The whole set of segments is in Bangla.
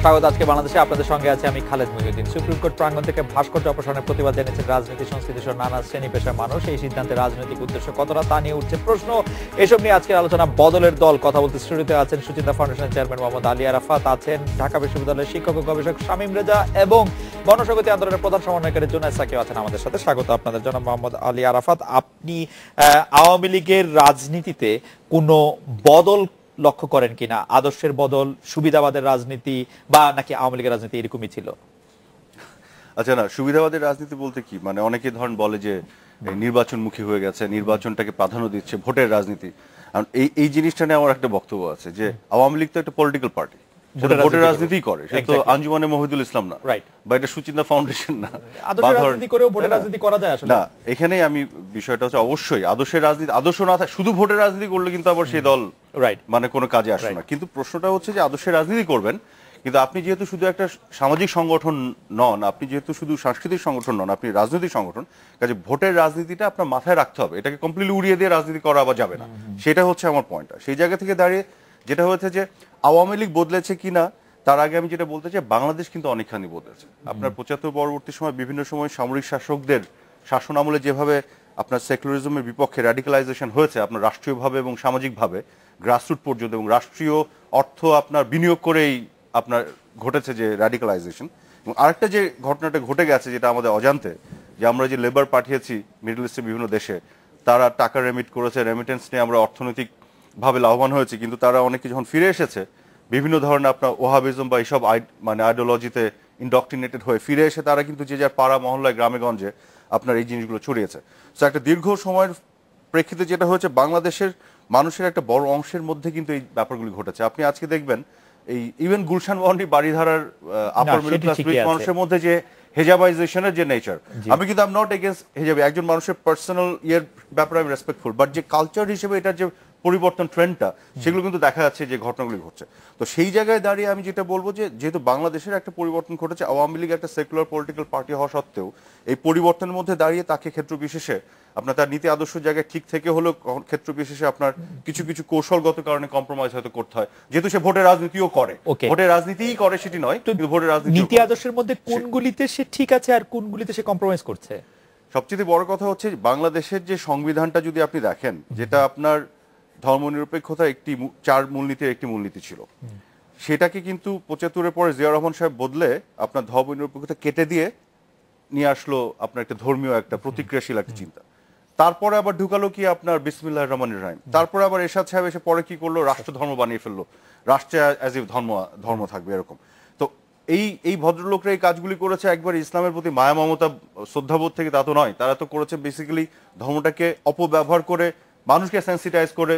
স্বাগত আজকে বাংলাদেশে আপনাদের সঙ্গে আছে আমি খালেদ মহিউদ্দিন। সুপ্রিম কোর্ট প্রাঙ্গণ থেকে ভাস্কর্য অপসারণের প্রতিবাদ জানিয়েছেন রাজনীতি সংস্কৃতি সহ নানা শ্রেণী পেশার মানুষ। এই সিদ্ধান্তে রাজনৈতিক উদ্দেশ্য কতটা তা নিয়ে উঠছে প্রশ্ন। এসব নিয়ে আজকের আলোচনা বদলের দল। কথা বলতে স্টুডিওতে আছেন সুচিন্তা ফাউন্ডেশনের চেয়ারম্যান মোহাম্মদ আলী আরাফাত, আছেন ঢাকা বিশ্ববিদ্যালয়ের শিক্ষক ও গবেষক শামীম রেজা এবং গণস্বাগতি আন্দোলনের প্রধান সমন্বয়কারী জুনায়েদ সাকিব আছেন আমাদের সাথে। স্বাগত আপনাদের জনাব মোহাম্মদ আলী আরাফাত। আপনি আওয়ামী লীগের রাজনীতিতে কোনো বদল লক্ষ্য করেন কিনা? আদর্শের বদল, সুবিধাবাদের রাজনীতি, বা নাকি আওয়ামী লীগের রাজনীতি এরকমই ছিল? আচ্ছা, না, সুবিধাবাদের রাজনীতি বলতে কি, মানে অনেকে ধরেন বলে যে নির্বাচনমুখী হয়ে গেছে, নির্বাচনটাকে প্রাধান্য দিচ্ছে, ভোটের রাজনীতি। এই জিনিসটা নিয়ে আমার একটা বক্তব্য আছে যে আওয়ামী লীগ তো একটা পলিটিক্যাল পার্টি, ভোটের রাজনীতি করে, সেটা তো আঞ্জুমানে মহিদুল ইসলাম না, বা এটা সুচিন্তা ফাউন্ডেশন না। না, এখানেই আমি বিষয়টা হচ্ছে অবশ্যই আদর্শের রাজনীতি, আদর্শ না থাকে শুধু ভোটের রাজনীতি করলে কিন্তু আবার সেই দল মানে কোনো কাজে আসে না। কিন্তু প্রশ্নটা হচ্ছে যে আদর্শের রাজনীতি করবেন, কিন্তু আপনি যেহেতু শুধু একটা সামাজিক সংগঠন নন, আপনি যেহেতু শুধু সাংস্কৃতিক সংগঠন নন, আপনি রাজনৈতিক সংগঠন, কাজে ভোটের রাজনীতিটা আপনার মাথায় রাখতে হবে। এটাকে কমপ্লিটলি উড়িয়ে দিয়ে রাজনীতি করা আবার যাবে না, সেটা হচ্ছে আমার পয়েন্টটা। সেই জায়গা থেকে দাঁড়িয়ে যেটা হয়েছে যে আওয়ামী লীগ বদলেছে কিনা তার আগে আমি যেটা বলতে চাই, বাংলাদেশ কিন্তু অনেকখানি বদলেছে। আপনার ৭৫ পরবর্তী সময় বিভিন্ন সময় সামরিক শাসকদের শাসন আমলে যেভাবে আপনার সেকুলারিজমের বিপক্ষে র্যাডিক্যালাইজেশন হয়েছে, আপনার রাষ্ট্রীয়ভাবে এবং সামাজিকভাবে গ্রাসরুট পর্যন্ত, এবং রাষ্ট্রীয় অর্থ আপনার বিনিয়োগ করেই আপনার ঘটেছে যে র্যাডিক্যালাইজেশন। এবং আরেকটা যে ঘটনাটা ঘটে গেছে যেটা আমাদের অজান্তে, যে আমরা যে লেবার পাঠিয়েছি মিডল ইস্টের বিভিন্ন দেশে, তারা টাকা রেমিট করেছে, রেমিটেন্স নিয়ে আমরা অর্থনৈতিকভাবে লাভবান হয়েছি, কিন্তু তারা অনেকে যখন ফিরে এসেছে বিভিন্ন ধরনের আপনার ওহাবিজম বা এইসব মানে আইডিওলজিতে ইন্ডক্ট্রিনেটেড হয়ে ফিরে এসে তারা কিন্তু যে যার পাড়া মহল্লায় গ্রামে গঞ্জে আপনার এই জিনিসগুলো ছড়িয়েছে। সো একটা দীর্ঘ সময়ের প্রেক্ষিতে যেটা হয়েছে, বাংলাদেশের মানুষের একটা বড় অংশের মধ্যে কিন্তু এই ব্যাপারগুলি ঘটেছে। আপনি আজকে দেখবেন এই ইভেন গুলশান বাউন্ডারি বাড়িধারার আপার মিডল ক্লাস মানুষের মধ্যে যে হেজাবাইজেশনের যে নেচার, আমি কিন্তু আই এম নট এগেইনস্ট হেজাবি, একজন মানুষের পার্সোনাল ইয়ের ব্যাপারে আমি রেসপেক্টফুল, বাট যে কালচার হিসেবে এটার যে পরিবর্তন ট্রেন্ডটা, সেগুলো কিন্তু দেখা যাচ্ছে যে ঘটনাগুলি ঘটছে। তো সেই জায়গায় দাঁড়িয়ে আমি যেটা বলবো যে যেহেতু বাংলাদেশের একটা পরিবর্তন ঘটেছে, আওয়ামী লীগ একটা সেকুলার পলিটিক্যাল পার্টি হওয়া সত্ত্বেও এই পরিবর্তনের মধ্যে দাঁড়িয়ে তাকে ক্ষেত্র বিশেষে আপনার তার নীতি আদর্শ জায়গায় ঠিক থেকে হলেও ক্ষেত্র বিশেষে আপনার কিছু কিছু কৌশলগত কারণে কম্প্রোমাইজ হয়তো করতে হয়, যেহেতু সে ভোটের রাজনীতিও করে। ভোটের রাজনীতিই করে সেটি নয়, কিন্তু ভোটের রাজনীতি, নীতি আদর্শের মধ্যে কোনগুলিতে সে ঠিক আছে আর কোনগুলিতে সে কম্প্রোমাইজ করছে? সবচেয়ে বড় কথা হচ্ছে বাংলাদেশের যে সংবিধানটা যদি আপনি দেখেন, যেটা আপনার ধর্মনিরপেক্ষতা একটি 4 মূলনীতির একটি মূলনীতি ছিল, সেটাকে কিন্তু ৭৫-এর পরে জিয়া রহমান সাহেব বদলে আপনার ধর্মনিরপেক্ষতা কেটে দিয়ে নিয়ে আসলো আপনার একটা ধর্মীয় একটা প্রতিক্রিয়াশীল একটা চিন্তা। তারপরে আবার ঢুকালো কি আপনার বিসমিল্লাহির রহমানির রহিম। তারপরে আবার এরশাদ সাহেব এসে পরে কি করলো, রাষ্ট্র ধর্ম বানিয়ে ফেললো, রাষ্ট্রে অ্যাজ ইফ ধর্ম থাকবে এরকম। তো এই ভদ্রলোকরা এই কাজগুলি করেছে একবার ইসলামের প্রতি মায়া মমতা শ্রদ্ধাবোধ থেকে, তা তো নয়। তারা তো করেছে বেসিক্যালি ধর্মটাকে অপব্যবহার করে, মানুষকে সেন্সিটাইজ করে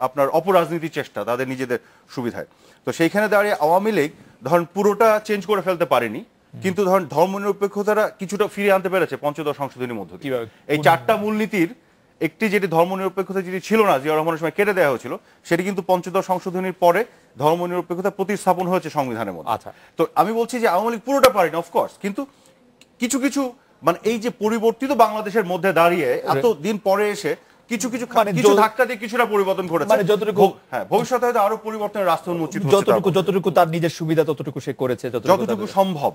আপনার অপরাজনীতির চেষ্টা তাদের নিজেদের সুবিধায়। তো সেইখানে দাঁড়িয়ে আওয়ামী লীগ ধরেন পুরোটা চেঞ্জ করে ফেলতে পারেনি, কিন্তু ধরেন ধর্মনিরপেক্ষতারা কিছুটা ফিরিয়ে আনতে পেরেছে পঞ্চদশ সংশোধনীর মধ্যে দিয়ে। এই 4টা মূলনীতির একটি যেটি ধর্মনিরপেক্ষতা যেটি ছিল না, জিয়া রহমানের সময় কেটে দেওয়া হয়েছিল, সেটি কিন্তু পঞ্চদশ সংশোধনীর পরে ধর্মনিরপেক্ষতা প্রতিস্থাপন হয়েছে সংবিধানের মধ্যে। আচ্ছা, তো আমি বলছি যে আওয়ামী লীগ পুরোটা পারেনি অফকোর্স, কিন্তু কিছু কিছু মানে এই যে পরিবর্তিত বাংলাদেশের মধ্যে দাঁড়িয়ে এত দিন পরে এসে কিছু কিছু ধাক্কা দিয়ে কিছুটা পরিবর্তন ঘটেছে। মানে যতটুকু ভবিষ্যতে হয়তো আরো পরিবর্তনের রাস্তা উন্মোচিত হচ্ছে, যতটুকু তার নিজের সুবিধা ততটুকু সে করেছে, যতটুকু সম্ভব।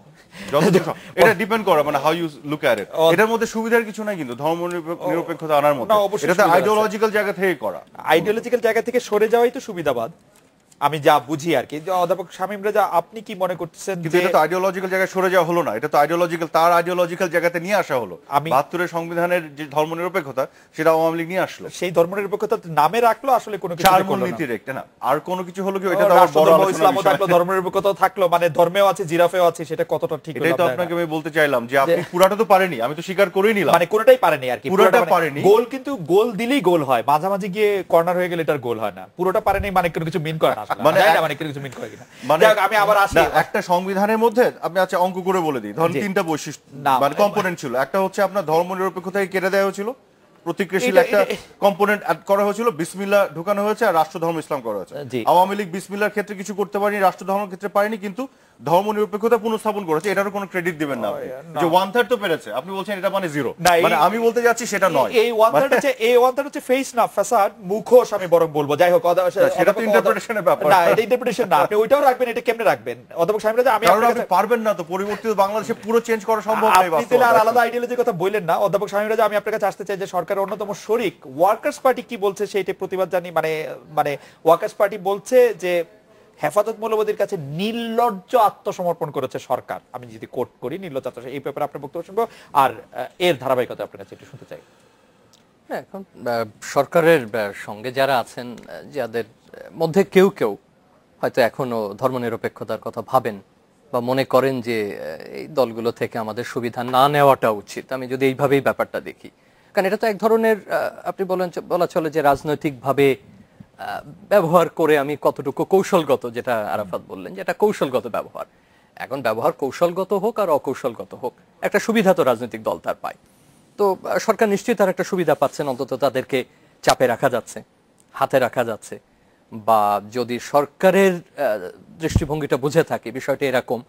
এটা ডিপেন্ড করে মানে how you look at it. এটার মধ্যে সুবিধার কিছু নাই, কিন্তু ধর্ম নিরপেক্ষতা আনার মধ্যে এটা আইডিওলজিক্যাল জায়গা থেকে করা, আইডিওলজিক্যাল জায়গা থেকে সরে যাওয়াই তো সুবিধাবাদ, আমি যা বুঝি আর কি। অধ্যাপক শামীম রেজা, আপনি কি মনে করছেন? কিন্তু এটা তো আইডিওলজিক্যাল জায়গায় সরে যাওয়া হলো না, এটা তো আইডিওলজিক্যাল, তার আইডিওলজিক্যাল জায়গাতে নিয়ে আসা হলো। ৭২-এর সংবিধানের যে ধর্মনিরপেক্ষতা, সেটা আওয়ামী লীগ নিয়ে আসলো, সেই ধর্মনিরপেক্ষতা নামে রাখলো, আসলে কোনো কিছু 4 মূলনীতির একটা না, আর কোনো কিছু হলো কি, এটা তো আবার বড় ইসলামও থাকলো, ধর্মনিরপেক্ষতা থাকলো, মানে ধর্মেও আছে, জিরাফেও আছে, সেটা কতটা ঠিক? এটাই তো আপনাকে আমি বলতে চাইলাম যে আপনি পুরাটা তো পারেনি, আমি তো স্বীকার করেই নিলাম, মানে কোনোটাই পারেনি আর কি, পুরোটা পারেনি। গোল কিন্তু গোল দিলেই গোল হয়, মাঝামাঝি গিয়ে কর্নার হয়ে গেলে এটার গোল হয় না। পুরোটা পারেনি মানে কোনো কিছু মিন করে না, মানে কিছু মিন করে কিনা। আমি আবার আসি, একটা সংবিধানের মধ্যে আপনি আচ্ছা অঙ্ক করে বলে দিই, ধরুন 3টা বৈশিষ্ট্য মানে কম্পোনেন্ট ছিল। একটা হচ্ছে আপনার ধর্মনিরপেক্ষতাকে কেটে দেওয়া হয়েছিল, প্রতিক্রিয়াশীল একটা কম্পোনেন্ট অ্যাড করা হয়েছিল, বিসমিল্লাহ ঢুকানো হয়েছে, আর রাষ্ট্র ধর্ম ইসলাম করা হয়েছে। আওয়ামী লীগ বিসমিল্লাহর ক্ষেত্রে কিছু করতে পারেনি, রাষ্ট্র ধর্মের ক্ষেত্রে পারেনি, কিন্তু ধর্মনিরপেক্ষতা পুনঃস্থাপন করেছে, এটারও কোনো ক্রেডিট দিবেন না আপনি। যে 1/3 তো পেরেছে, আপনি বলছেন এটা মানে জিরো, মানে আমি বলতে যাচ্ছি সেটা নয়। এই 1/3 হচ্ছে ফেস না ফাসাদ, মুখোশ আমি বরং বলবো। যাই হোক, সেটা তো ইন্টারপ্রিটেশনের ব্যাপার। না, এটা ইন্টারপ্রিটেশন না, আপনি ওইটাও রাখবেন, এটা কেমনে রাখবেন অধ্যাপক শামীম রাজা? আমি আপনি পারবেন না তো, পরিবর্তিত বাংলাদেশে পুরো চেঞ্জ করা সম্ভব নয়। আপনি তাহলে আর আলাদা আইডিয়োলজির কথা বললেন না অধ্যাপক শামীম রাজা। আমি আপনার কাছে আসতে চাই যে সরকারের অন্যতম শরিক ওয়ার্কার্স পার্টি কি বলছে সেইটা প্রতিবাদ জানি। মানে ওয়ার্কার্স পার্টি বলছে যে হেফাজত মৌলবাদীর কাছে নির্লজ্জ আত্মসমর্পণ করেছে সরকার। আমি যদি কোট করি, নির্লজ্জ আত্মসমর্পণ। এই ব্যাপারে আপনার বক্তব্য শুনবো, আর এর ধারাবাহিকতা আপনার কাছে একটু শুনতে চাই। হ্যাঁ, এখন সরকারের সঙ্গে যারা আছেন, যাদের মধ্যে কেউ কেউ হয়তো এখনো ধর্মনিরপেক্ষতার কথা ভাবেন বা মনে করেন যে এই দলগুলো থেকে আমাদের সুবিধা না নেওয়াটা উচিত, আমি যদি এইভাবেই ব্যাপারটা দেখি, কারণ এটা তো এক ধরনের আপনি বলা চলে যে রাজনৈতিকভাবে ব্যবহার করে আমি কতটুকু কৌশলগত, যেটা আরাফাত বললেন যে এটা কৌশলগত ব্যবহার। এখন ব্যবহার কৌশলগত হোক আর অকৌশলগত হোক, একটা সুবিধা তো রাজনৈতিক দল তার পায়। তো সরকার নিশ্চয়ই তার একটা সুবিধা পাচ্ছেন, অন্তত তাদেরকে চাপে রাখা যাচ্ছে, হাতে রাখা যাচ্ছে। বা যদি সরকারের দৃষ্টিভঙ্গিটা বুঝে থাকে, বিষয়টা এরকম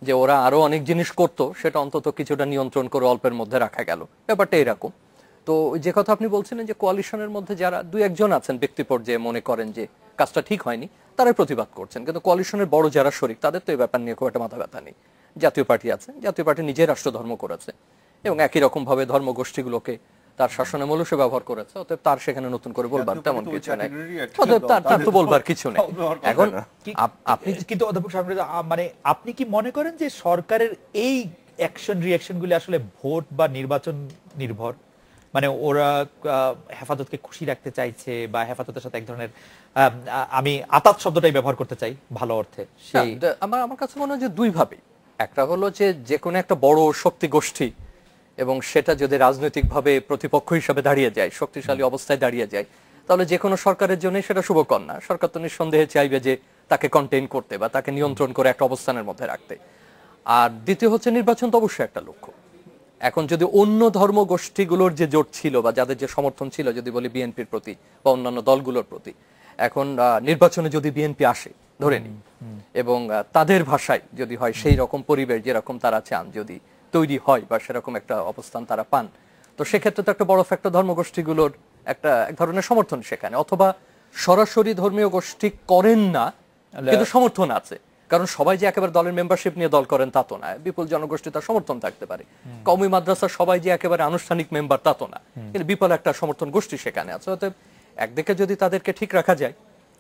যে ওরা আরো অনেক জিনিস করতো, সেটা অন্তত কিছুটা নিয়ন্ত্রণ করে অল্পের মধ্যে রাখা গেল, ব্যাপারটা এরকম। তো যে কথা আপনি বলছিলেন যে কোয়ালিশনের মধ্যে যারা দুই একজন আছেন ব্যক্তি পর্যায়ে মনে করেন যে কাজটা ঠিক হয়নি, তারাই প্রতিবাদ করছেন, কিন্তু কোয়ালিশনের বড় যারা শরিক তাদের তো এই ব্যাপার নিয়ে খুব একটা মাথা ব্যথা নেই। জাতীয় পার্টি আছে, জাতীয় পার্টি নিজের রাষ্ট্রধর্ম করেছে এবং একই রকম ভাবে ধর্মগোষ্ঠীগুলোকে তার শাসনে মূলসে ব্যবহার করেছে, অতএব তার সেখানে নতুন করে বলবার তেমন কিছু নেই, অতএব তার তো বলবার কিছু নেই। এখন আপনি কিন্তু অধ্যাপক শামীম রাজা, মানে আপনি কি মনে করেন যে সরকারের এই অ্যাকশন রিঅ্যাকশন গুলি আসলে ভোট বা নির্বাচন নির্ভর? মানে ওরা হেফাজতকে খুশি রাখতে চাইছে বা হেফাজতের সাথে এক ধরনের, আমি আতাত শব্দটাই ব্যবহার করতে চাই ভালো অর্থে, সেই আমার কাছে মনে হয় যে দুই ভাবে। একটা হলো যে কোনো একটা বড় শক্তি গোষ্ঠী এবং সেটা যদি রাজনৈতিকভাবে প্রতিপক্ষ হিসাবে দাঁড়িয়ে যায়, শক্তিশালী অবস্থায় দাঁড়িয়ে যায়, তাহলে যে কোনো সরকারের জন্য সেটা শুভকর না। সরকার তো নিঃসন্দেহে চাইবে যে তাকে কন্টেইন করতে বা তাকে নিয়ন্ত্রণ করে একটা অবস্থানের মধ্যে রাখতে। আর দ্বিতীয় হচ্ছে নির্বাচন তো অবশ্যই একটা লক্ষ্য। এখন যদি অন্য ধর্মগোষ্ঠীগুলোর যে জোট ছিল বা যাদের যে সমর্থন ছিল, যদি বলি বিএনপির প্রতি বা অন্যান্য দলগুলোর প্রতি, এখন নির্বাচনে যদি বিএনপি আসে ধরে নিই, এবং তাদের ভাষায় যদি হয় সেই রকম পরিবেশ যেরকম তারা চান যদি তৈরি হয় বা সেরকম একটা অবস্থান তারা পান, তো সেক্ষেত্রে তো একটা বড় ফ্যাক্টর ধর্মগোষ্ঠীগুলোর একটা এক ধরনের সমর্থন সেখানে। অথবা সরাসরি ধর্মীয় গোষ্ঠী করেন না কিন্তু সমর্থন আছে, কারণ সবাই যে একেবারে দলের মেম্বারশিপ নিয়ে দল করেন তা তো না, বিপুল জনগোষ্ঠী তার সমর্থন থাকতে পারে। কওমি মাদ্রাসার সবাই যে একেবারে আনুষ্ঠানিক মেম্বার তা তো না, কিন্তু বিপুল একটা সমর্থন গোষ্ঠী সেখানে আছে। অতএব একদিকে যদি তাদেরকে ঠিক রাখা যায়,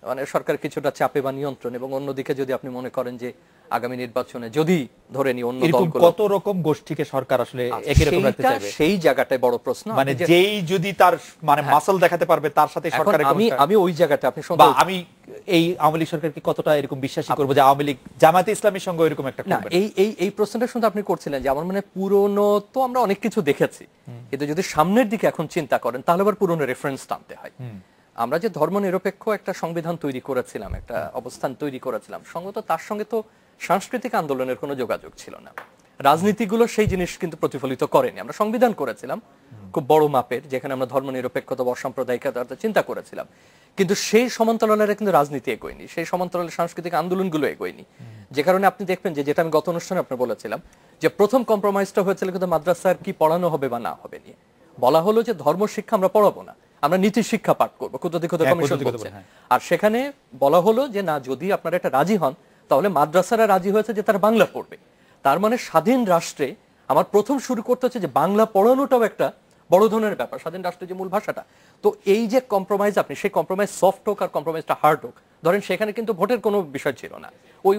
মানে সরকার কিছুটা চাপে বা নিয়ন্ত্রণ, এবং অন্যদিকে যদি আপনি মনে করেন যে আগামী নির্বাচনে যদি ধরে নি অন্য দলগুলো, কত রকম গোষ্ঠীকে সরকার আসলে একই রকম রাখতে চাইবে, সেই জায়গাটায় বড় প্রশ্ন। মানে যেই যদি তার মানে মাসল দেখাতে পারবে তার সাথে সরকারের, আমি ওই জায়গাটা আপনি আমি এই আওয়ামী লীগ সরকারকে কতটা এরকম বিশ্বাসী করবো যে আওয়ামী লীগ জামায়াতে ইসলামীর সঙ্গে এরকম একটা করবে? এই প্রশ্নটা শুনতে আপনি করছিলেন যে আমার মানে পুরনো তো আমরা অনেক কিছু দেখেছি, কিন্তু যদি সামনের দিকে এখন চিন্তা করেন তাহলে আবার পুরনো রেফারেন্স টানতে হয়। আমরা যে ধর্মনিরপেক্ষ একটা সংবিধান তৈরি করেছিলাম, একটা অবস্থান তৈরি করেছিলাম, সঙ্গত তার সঙ্গে তো সাংস্কৃতিক আন্দোলনের কোনো যোগাযোগ ছিল না। রাজনীতিগুলো সেই জিনিস কিন্তু প্রতিফলিত করেনি। আমরা সংবিধান করেছিলাম খুব বড় মাপের, যেখানে আমরা ধর্মনিরপেক্ষতা বা সাম্প্রদায়িকতা চিন্তা করেছিলাম, কিন্তু সেই সমান্তরালের কিন্তু রাজনীতি এগোয়নি, সেই সমান্তরালের সাংস্কৃতিক আন্দোলনগুলো এগোয়নি। যে কারণে আপনি দেখবেন যে, যেটা আমি গত অনুষ্ঠানে আপনার বলেছিলাম, যে প্রথম কম্প্রোমাইজটা হয়েছিল কিন্তু মাদ্রাসার কি পড়ানো হবে বা না হবে নিয়ে। বলা হলো যে ধর্ম শিক্ষা আমরা পড়াবো না, আমরা নীতি শিক্ষা পাঠ করবো, ক্ষুদ্র কমিশন বলছে। আর সেখানে বলা হলো যে না, যদি আপনারা এটা রাজি হন তাহলে মাদ্রাসারা রাজি হয়েছে যে তারা বাংলা পড়বে। তার মানে স্বাধীন রাষ্ট্রে আমার প্রথম শুরু করতে হচ্ছে যে বাংলা পড়ানোটাও একটা বড় ধরনের ব্যাপার, স্বাধীন রাষ্ট্রের যে মূল ভাষাটা। তো এই যে কম্প্রোমাইজ, আপনি সেই কম্প্রোমাইজ সফট হোক আর কম্প্রোমাইজটা হার্ড হোক, ধরেন সেখানে কিন্তু ভোটের কোনো বিষয় ছিল না,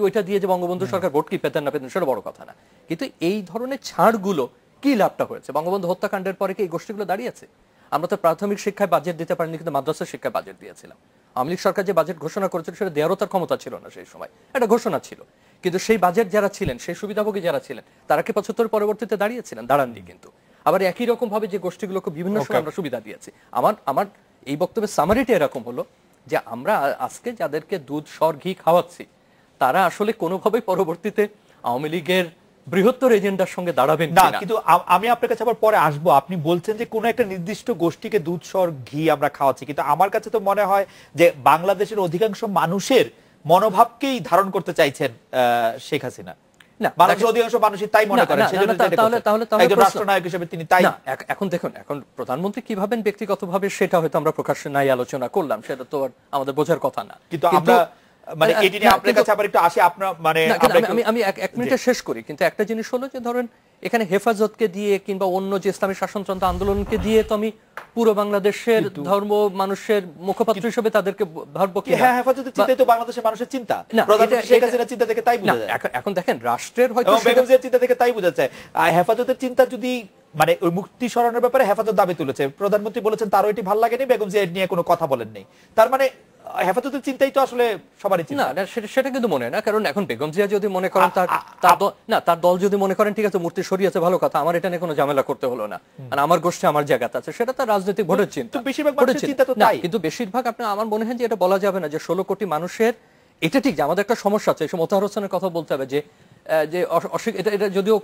ওইটা দিয়ে যে বঙ্গবন্ধু সরকার ভোট কি পেতেন না পেতেন সেটা বড় কথা না, কিন্তু এই ধরনের ছাড়গুলো কি লাভটা হয়েছে? বঙ্গবন্ধু হত্যাকাণ্ডের পরে কি এই গোষ্ঠীগুলো দাঁড়িয়েছে? আমরা তো প্রাথমিক শিক্ষায় বাজেট দিতে পারিনি, কিন্তু মাদ্রাসা শিক্ষায় বাজেট দিয়েছিলাম। আওয়ামী লীগ সরকার যে বাজেট ঘোষণা করেছিল সেটা দেওয়ারও তার ক্ষমতা ছিল না, সেই সময় একটা ঘোষণা ছিল, কিন্তু সেই বাজেট যারা ছিলেন, সেই সুবিধাভোগী যারা ছিলেন, তারা কি ৭৫ পরবর্তীতে দাঁড়িয়েছিলেন? দাঁড়াননি। কিন্তু আবার একই রকম ভাবে যে গোষ্ঠীগুলোকে বিভিন্ন সময় আমরা সুবিধা দিয়েছি। আমার এই বক্তব্যের সামারিটা এরকম হলো যে আমরা আজকে যাদেরকে দুধ সর ঘি খাওয়াচ্ছি, তারা আসলে কোনোভাবেই পরবর্তীতে আওয়ামী লীগের বৃহত্তর এজেন্ডার সঙ্গে দাঁড়াবেন না। কিন্তু আমি আপনার কাছে আবার পরে আসবো। আপনি বলছেন যে কোন একটা নির্দিষ্ট গোষ্ঠীকে দুধ সর ঘি আমরা খাওয়াচ্ছি, কিন্তু আমার কাছে তো মনে হয় যে বাংলাদেশের অধিকাংশ মানুষের মনোভাবকেই ধারণ করতে চাইছেন শেখ হাসিনা। না, মানুষের অধিকাংশ মানুষই তাই মনে করেন, সেজন্য একজন রাষ্ট্রনায়ক হিসেবে তিনি তাই। এখন দেখুন, এখন প্রধানমন্ত্রী কি ভাবেন ব্যক্তিগতভাবে সেটা হয়তো আমরা প্রকাশ্যে নাই আলোচনা করলাম, সেটা তো আমাদের বোঝার কথা না। কিন্তু আমরা মানে এটি নিয়ে আপনার কাছে আবার একটু আসি, আপনার মানে আমি এক মিনিটে শেষ করি। কিন্তু একটা জিনিস হলো যে ধরেন এখানে হেফাজতকে দিয়ে কিংবা অন্য যে ইসলামী শাসনতন্ত্র আন্দোলনকে দিয়ে তো আমি পুরো বাংলাদেশের ধর্ম মানুষের মুখপাত্র হিসেবে তাদেরকে ভাববো কি? হ্যাঁ, হেফাজতের চিন্তাই তো বাংলাদেশের মানুষের চিন্তা। প্রধানমন্ত্রী শেখ হাসিনার চিন্তা থেকে তাই বোঝা যায়। এখন দেখেন রাষ্ট্রের হয়তো বেগম জিয়ার চিন্তা থেকে তাই বোঝা যায়। হেফাজতের চিন্তা যদি মানে ওই মুক্তি সরানোর ব্যাপারে হেফাজত দাবি তুলেছে, প্রধানমন্ত্রী বলেছেন তারও এটি ভালো লাগেনি, বেগম জিয়া নিয়ে কোনো কথা বলেননি। তার মানে হেফাজতের চিন্তাই তো আসলে সবারই চিন্তা না, সেটা কিন্তু মনে না। কারণ এখন বেগম জিয়া যদি মনে করেন তার দল যদি মনে করেন ঠিক আছে মূর্তি সরিয়েছে ভালো কথা, আমার এটা নিয়ে কোনো ঝামেলা করতে হলো না, মানে আমার গোষ্ঠী আমার জায়গাতে আছে, সেটা তার রাজনৈতিক ভোটের চিন্তা। বেশিরভাগ মানুষের চিন্তা তো তাই। কিন্তু বেশিরভাগ আমার মনে হয় যে এটা বলা যাবে না যে 16 কোটি মানুষের এটা ঠিক যে আমাদের একটা সমস্যা আছে। মোতাহার হোসেনের কথা বলতে হবে যে এটা যদিও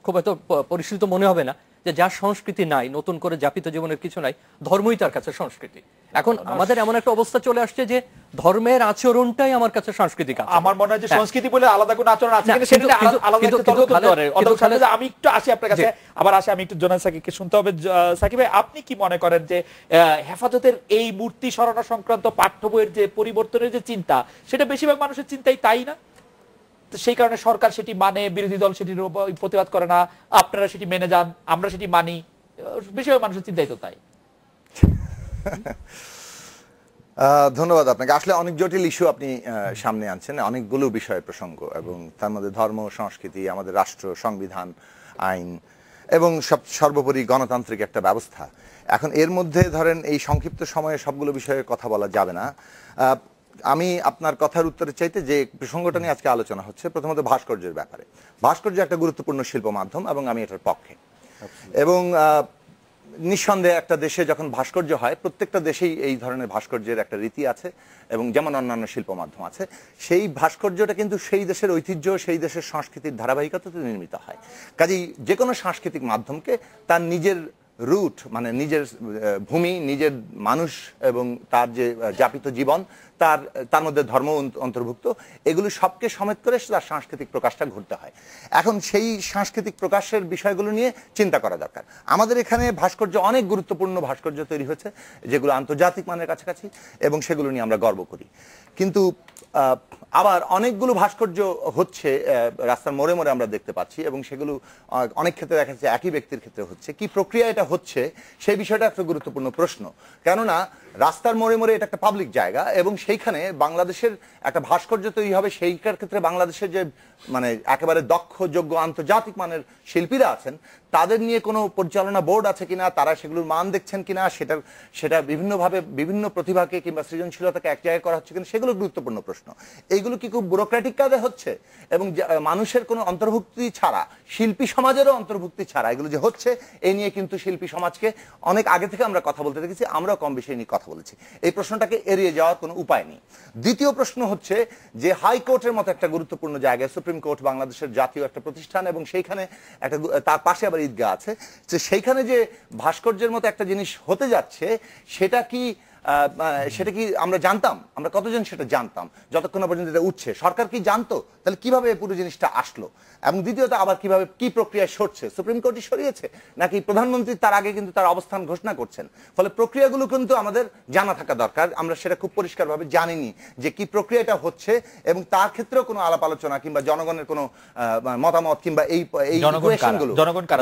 খুব হয়তো পরিশীলিত মনে হবে না যে যার সংস্কৃতি নাই, নতুন করে যাপিত জীবনের কিছু নাই, ধর্মই তার কাছে সংস্কৃতি। এখন আমাদের এমন একটা অবস্থা চলে আসছে যে ধর্মের আচরণটাই আমার কাছে সাংস্কৃতিক। আমার মনে হয় যে সংস্কৃতি বলে আলাদা কোনো আচরণ আছে কিনা সেটা আলাদা একটা তর্ক করতে পারে। আমি একটু আসি আপনার কাছে, আবার আসি আমি একটু জোনায়েদ সাকিবকে শুনতে হবে। সাকিব ভাই, আপনি কি মনে করেন যে হেফাজতের এই মূর্তি সরানো সংক্রান্ত পাঠ্য বইয়ের যে পরিবর্তনের যে চিন্তা, সেটা বেশিরভাগ মানুষের চিন্তাই তাই না? সেই কারণে সরকার সেটি মানে, বিরোধী দল সেটির প্রতিবাদ করে না, আপনারা সেটি মেনে যান, আমরা সেটি মানি, বেশিরভাগ মানুষের চিন্তাই তো তাই। ধন্যবাদ আপনাকে। আসলে অনেক জটিল ইস্যু আপনি সামনে আনছেন, অনেকগুলো বিষয়ের প্রসঙ্গ, এবং তার মধ্যে ধর্ম, সংস্কৃতি, আমাদের রাষ্ট্র, সংবিধান, আইন এবং সর্বোপরি গণতান্ত্রিক একটা ব্যবস্থা। এখন এর মধ্যে ধরেন এই সংক্ষিপ্ত সময়ে সবগুলো বিষয়ের কথা বলা যাবে না। আমি আপনার কথার উত্তরে চাইতে যে প্রসঙ্গটা নিয়ে আজকে আলোচনা হচ্ছে, প্রথমত ভাস্কর্যের ব্যাপারে। ভাস্কর্য একটা গুরুত্বপূর্ণ শিল্প মাধ্যম এবং আমি এটার পক্ষে। এবং নিঃসন্দেহে একটা দেশে যখন ভাস্কর্য হয়, প্রত্যেকটা দেশেই এই ধরনের ভাস্কর্যের একটা রীতি আছে, এবং যেমন অন্যান্য শিল্প মাধ্যম আছে, সেই ভাস্কর্যটা কিন্তু সেই দেশের ঐতিহ্য, সেই দেশের সংস্কৃতির ধারাবাহিকতাতে নির্মিত হয়। কাজেই যে কোনো সাংস্কৃতিক মাধ্যমকে তার নিজের রুট, মানে নিজের ভূমি, নিজের মানুষ এবং তার যে যাপিত জীবন, তার মধ্যে ধর্ম অন্তর্ভুক্ত, এগুলো সবকে সমেত করে তার সাংস্কৃতিক প্রকাশটা ঘটতে হয়। এখন সেই সাংস্কৃতিক প্রকাশের বিষয়গুলো নিয়ে চিন্তা করা দরকার। আমাদের এখানে ভাস্কর্য, অনেক গুরুত্বপূর্ণ ভাস্কর্য তৈরি হয়েছে যেগুলো আন্তর্জাতিক মানের কাছাকাছি, এবং সেগুলো নিয়ে আমরা গর্ব করি। কিন্তু আবার অনেকগুলো ভাস্কর্য হচ্ছে রাস্তার মোড়ে মোড়ে আমরা দেখতে পাচ্ছি, এবং সেগুলো অনেক ক্ষেত্রে দেখা যাচ্ছে একই ব্যক্তির ক্ষেত্রে হচ্ছে। কি প্রক্রিয়া এটা হচ্ছে সেই বিষয়টা একটা গুরুত্বপূর্ণ প্রশ্ন। কেননা রাস্তার মোড়ে মোড়ে এটা একটা পাবলিক জায়গা, এবং সেইখানে বাংলাদেশের একটা ভাস্কর্য তৈরি হবে, সেইটার ক্ষেত্রে বাংলাদেশের যে মানে একেবারে দক্ষ, যোগ্য, আন্তর্জাতিক মানের শিল্পীরা আছেন, তাদের নিয়ে কোনো পরিচালনা বোর্ড আছে কিনা, তারা সেগুলোর মান দেখছেন কিনা, সেটা বিভিন্নভাবে বিভিন্ন প্রতিভাকে কিংবা সৃজনশীলতাকে এক জায়গায় করা হচ্ছে কিনা, সেগুলো গুরুত্বপূর্ণ প্রশ্ন। এইগুলো কি খুব ব্যুরোক্রেটিক কাজে হচ্ছে, এবং মানুষের কোনো অন্তর্ভুক্তি ছাড়া, শিল্পী সমাজেরও অন্তর্ভুক্তি ছাড়া এগুলো যে হচ্ছে, এই নিয়ে কিন্তু শিল্পী সমাজকে অনেক আগে থেকে আমরা কথা বলতে দেখেছি, আমরাও কম বেশি নিয়ে কথা বলেছি। এই প্রশ্নটাকে এড়িয়ে যাওয়ার কোনো উপায় নেই। দ্বিতীয় প্রশ্ন হচ্ছে যে হাইকোর্টের মতো একটা গুরুত্বপূর্ণ জায়গায়, সুপ্রিম কোর্ট বাংলাদেশের জাতীয় একটা প্রতিষ্ঠান, এবং সেইখানে একটা তার পাশে আবার ঈদগাহ আছে, যে সেইখানে যে ভাস্কর্যের মতো একটা জিনিস হতে যাচ্ছে, সেটা কি আমরা জানতাম? আমরা কতজন সেটা জানতাম যতক্ষণ না পর্যন্ত এটা উঠছে? সরকার কি জানতো? তাহলে কিভাবে পুরো জিনিসটা আসলো? এবং দ্বিতীয়ত আবার কিভাবে, কি প্রক্রিয়ায় সরছে? সুপ্রিম কোর্টই সরিয়েছে নাকি প্রধানমন্ত্রী তার আগে কিন্তু তার অবস্থান ঘোষণা করছেন? ফলে প্রক্রিয়াগুলো কিন্তু আমাদের জানা থাকা দরকার। আমরা সেটা খুব পরিষ্কারভাবে জানিনি যে কি প্রক্রিয়াটা হচ্ছে, এবং তার ক্ষেত্রেও কোনো আলাপ আলোচনা কিংবা জনগণের কোনো মতামত কিংবা এই ইকুয়েশনগুলো,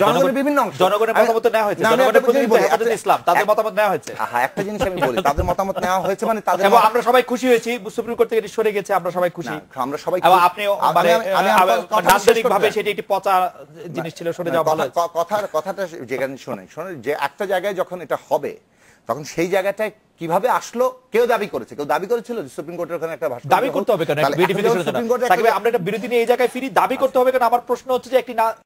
জনগণের বিভিন্ন অংশ, জনগণের মতামত নেওয়া হয়েছে, জনগণের প্রতিনিধি হেফাজত ইসলাম, তাদের মতামত নেওয়া হয়েছে। হ্যাঁ, একটা জিনিস আমি বলি, তাদের মতামত নেওয়া হয়েছে মানে তাদের, এবং আমরা সবাই খুশি হয়েছি সুপ্রিম কোর্ট থেকে এটা সরে গেছে, আমরা সবাই খুশি, আমরা সবাই। এবং আপনিও মানে রাজনৈতিকভাবে সেটা একটি পচা জিনিস ছিল, সরে যাওয়া ভালো। কথাটা যেখানে শোনে যে একটা জায়গায় যখন এটা হবে, তখন সেই জায়গাটায় কিভাবে আসলো? কেউ দাবি করেছে, কেউ দাবি করেছিল সুপ্রিম কোর্টের ওখানে একটা ভাষণ দাবি করতে হবে কেন? আমরা একটা বিরতি নিয়ে এই জায়গায় ফিরি, দাবি করতে হবে কেন? আমার প্রশ্ন হচ্ছে যে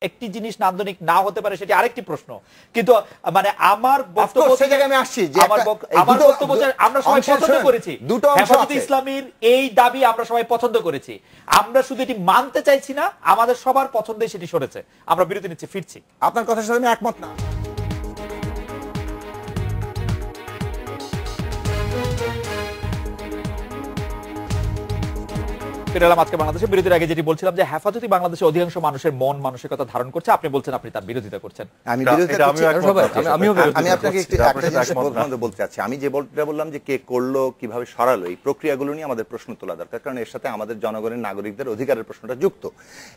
একটি জিনিস নান্দনিক না হতে পারে, সেটি আরেকটি প্রশ্ন। কিন্তু মানে আমার বক্তব্য সেই জায়গায় আমি আসছি যে আমার বক্তব্য আমরা সবাই পছন্দ করেছি, হেফাজতে ইসলামীর এই দাবি আমরা সবাই পছন্দ করেছি, আমরা শুধু এটি মানতে চাইছি না, আমাদের সবার পছন্দে সেটি সরেছে। আমরা বিরতি নিচ্ছি, ফিরছি। আপনার কথার সাথে আমি একমত না। ফিরে এলাম আজকে বাংলাদেশে। বিরতির আগে যেটি বলছিলাম যে হেফাজতি বাংলাদেশে অধিকাংশ মানুষের মন মানসিকতা ধারণ করছে, আপনি বলছেন আপনি তার বিরোধিতা করছেন। আমি বিরোধিতা করছি। আমিও আমি আপনাকে একটা জিনিস বলতে চাচ্ছি। আমি যে বললাম যে কে করলো, কিভাবে সরালো, এই প্রক্রিয়াগুলো নিয়ে আমাদের প্রশ্ন তোলা দরকার, কারণ এর সাথে আমাদের জনগণের, নাগরিকদের অধিকারের প্রশ্নটা যুক্ত।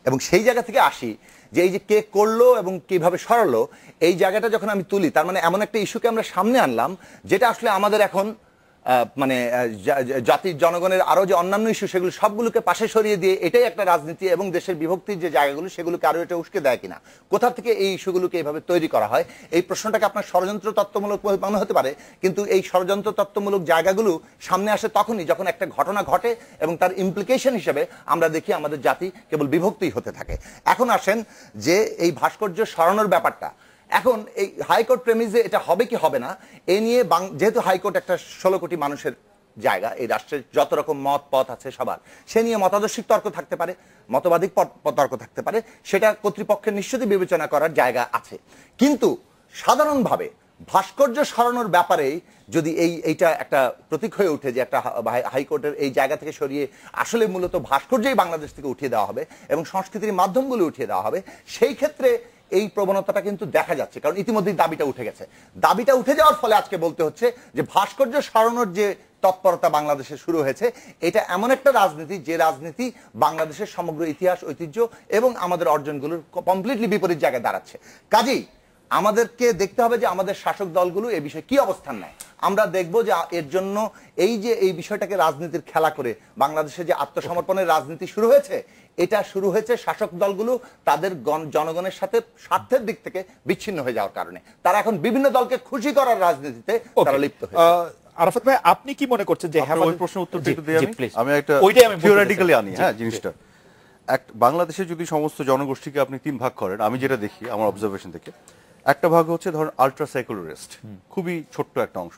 এবং সেই জায়গা থেকে আসি যে এই যে কে করলো এবং কিভাবে সরালো, এই জায়গাটা যখন আমি তুলি, তার মানে এমন একটা ইস্যুকে আমরা সামনে আনলাম যেটা আসলে আমাদের এখন মানে জাতির, জনগণের আরো যে অন্যান্য ইস্যু, সেগুলো সবগুলোকে পাশে সরিয়ে দিয়ে এটাই একটা রাজনীতি এবং দেশের বিভক্তির যে জায়গাগুলো, সেগুলোকে আরো এটা উস্কে দেয় কিনা, কোথা থেকে এই ইস্যুগুলোকে এইভাবে তৈরি করা হয়, এই প্রশ্নটাকে আপনার ষড়যন্ত্র তত্ত্বমূলক মনে হতে পারে, কিন্তু এই ষড়যন্ত্র তত্ত্বমূলক জায়গাগুলো সামনে আসে তখনই যখন একটা ঘটনা ঘটে এবং তার ইমপ্লিকেশন হিসেবে আমরা দেখি আমাদের জাতি কেবল বিভক্তি হতে থাকে। এখন আসেন যে এই ভাস্কর্য সরানোর ব্যাপারটা, এখন এই হাইকোর্ট প্রেমিসে এটা হবে কি হবে না, এ নিয়ে যেহেতু হাইকোর্ট একটা 16 কোটি মানুষের জায়গা, এই রাষ্ট্রের যত রকম মত পথ আছে সবার, সে নিয়ে মতাদর্শিক তর্ক থাকতে পারে, মতবাদিক তর্ক থাকতে পারে, সেটা কর্তৃপক্ষের নিশ্চয়ই বিবেচনা করার জায়গা আছে। কিন্তু সাধারণভাবে ভাস্কর্য সরানোর ব্যাপারে যদি এইটা একটা প্রতীক হয়ে ওঠে যে একটা হাইকোর্টের এই জায়গা থেকে সরিয়ে আসলে মূলত ভাস্কর্যই বাংলাদেশ থেকে উঠিয়ে দেওয়া হবে এবং সংস্কৃতির মাধ্যমগুলো উঠিয়ে দেওয়া হবে, সেই ক্ষেত্রে এই প্রবণতাটা কিন্তু দেখা যাচ্ছে, কারণ ইতিমধ্যেই দাবিটা উঠে গেছে। দাবিটা উঠে যাওয়ার ফলে আজকে বলতে হচ্ছে যে ভাস্কর্য সরানোর যে তৎপরতা বাংলাদেশে শুরু হয়েছে, এটা এমন একটা রাজনীতি যে রাজনীতি বাংলাদেশের সমগ্র ইতিহাস, ঐতিহ্য এবং আমাদের অর্জনগুলোর কমপ্লিটলি বিপরীত জায়গায় দাঁড়াচ্ছে। কাজেই আমাদেরকে দেখতে হবে যে আমাদের শাসক দলগুলো এই বিষয়ে কি অবস্থান নেয়। আমরা দেখব যে এর জন্য এই যে এই বিষয়টাকে রাজনীতির খেলা করে বাংলাদেশে যে আত্মসমর্পণের রাজনীতি শুরু হয়েছে, এটা শুরু হয়েছে শাসক দলগুলো তাদের জনগণের সাথে স্বার্থের দিক থেকে বিচ্ছিন্ন হয়ে যাওয়ার কারণে। তারা এখন বিভিন্ন দলকে খুশি করার রাজনীতিতে তারা লিপ্ত হয়েছে। আরাফাত ভাই, আপনি কি মনে করছেন যে ওই প্রশ্নের উত্তর দিতে দেই আমি একটা থিওরিটিক্যালি আনি জিনিসটা। বাংলাদেশে যদি সমস্ত জনগোষ্ঠীকে আপনি 3 ভাগ করেন, আমি যেটা দেখি আমার অবজারভেশন থেকে, একটা ভাগ হচ্ছে ধরেন আলট্রা সেকুলারিস্ট, খুবই ছোট্ট একটা অংশ,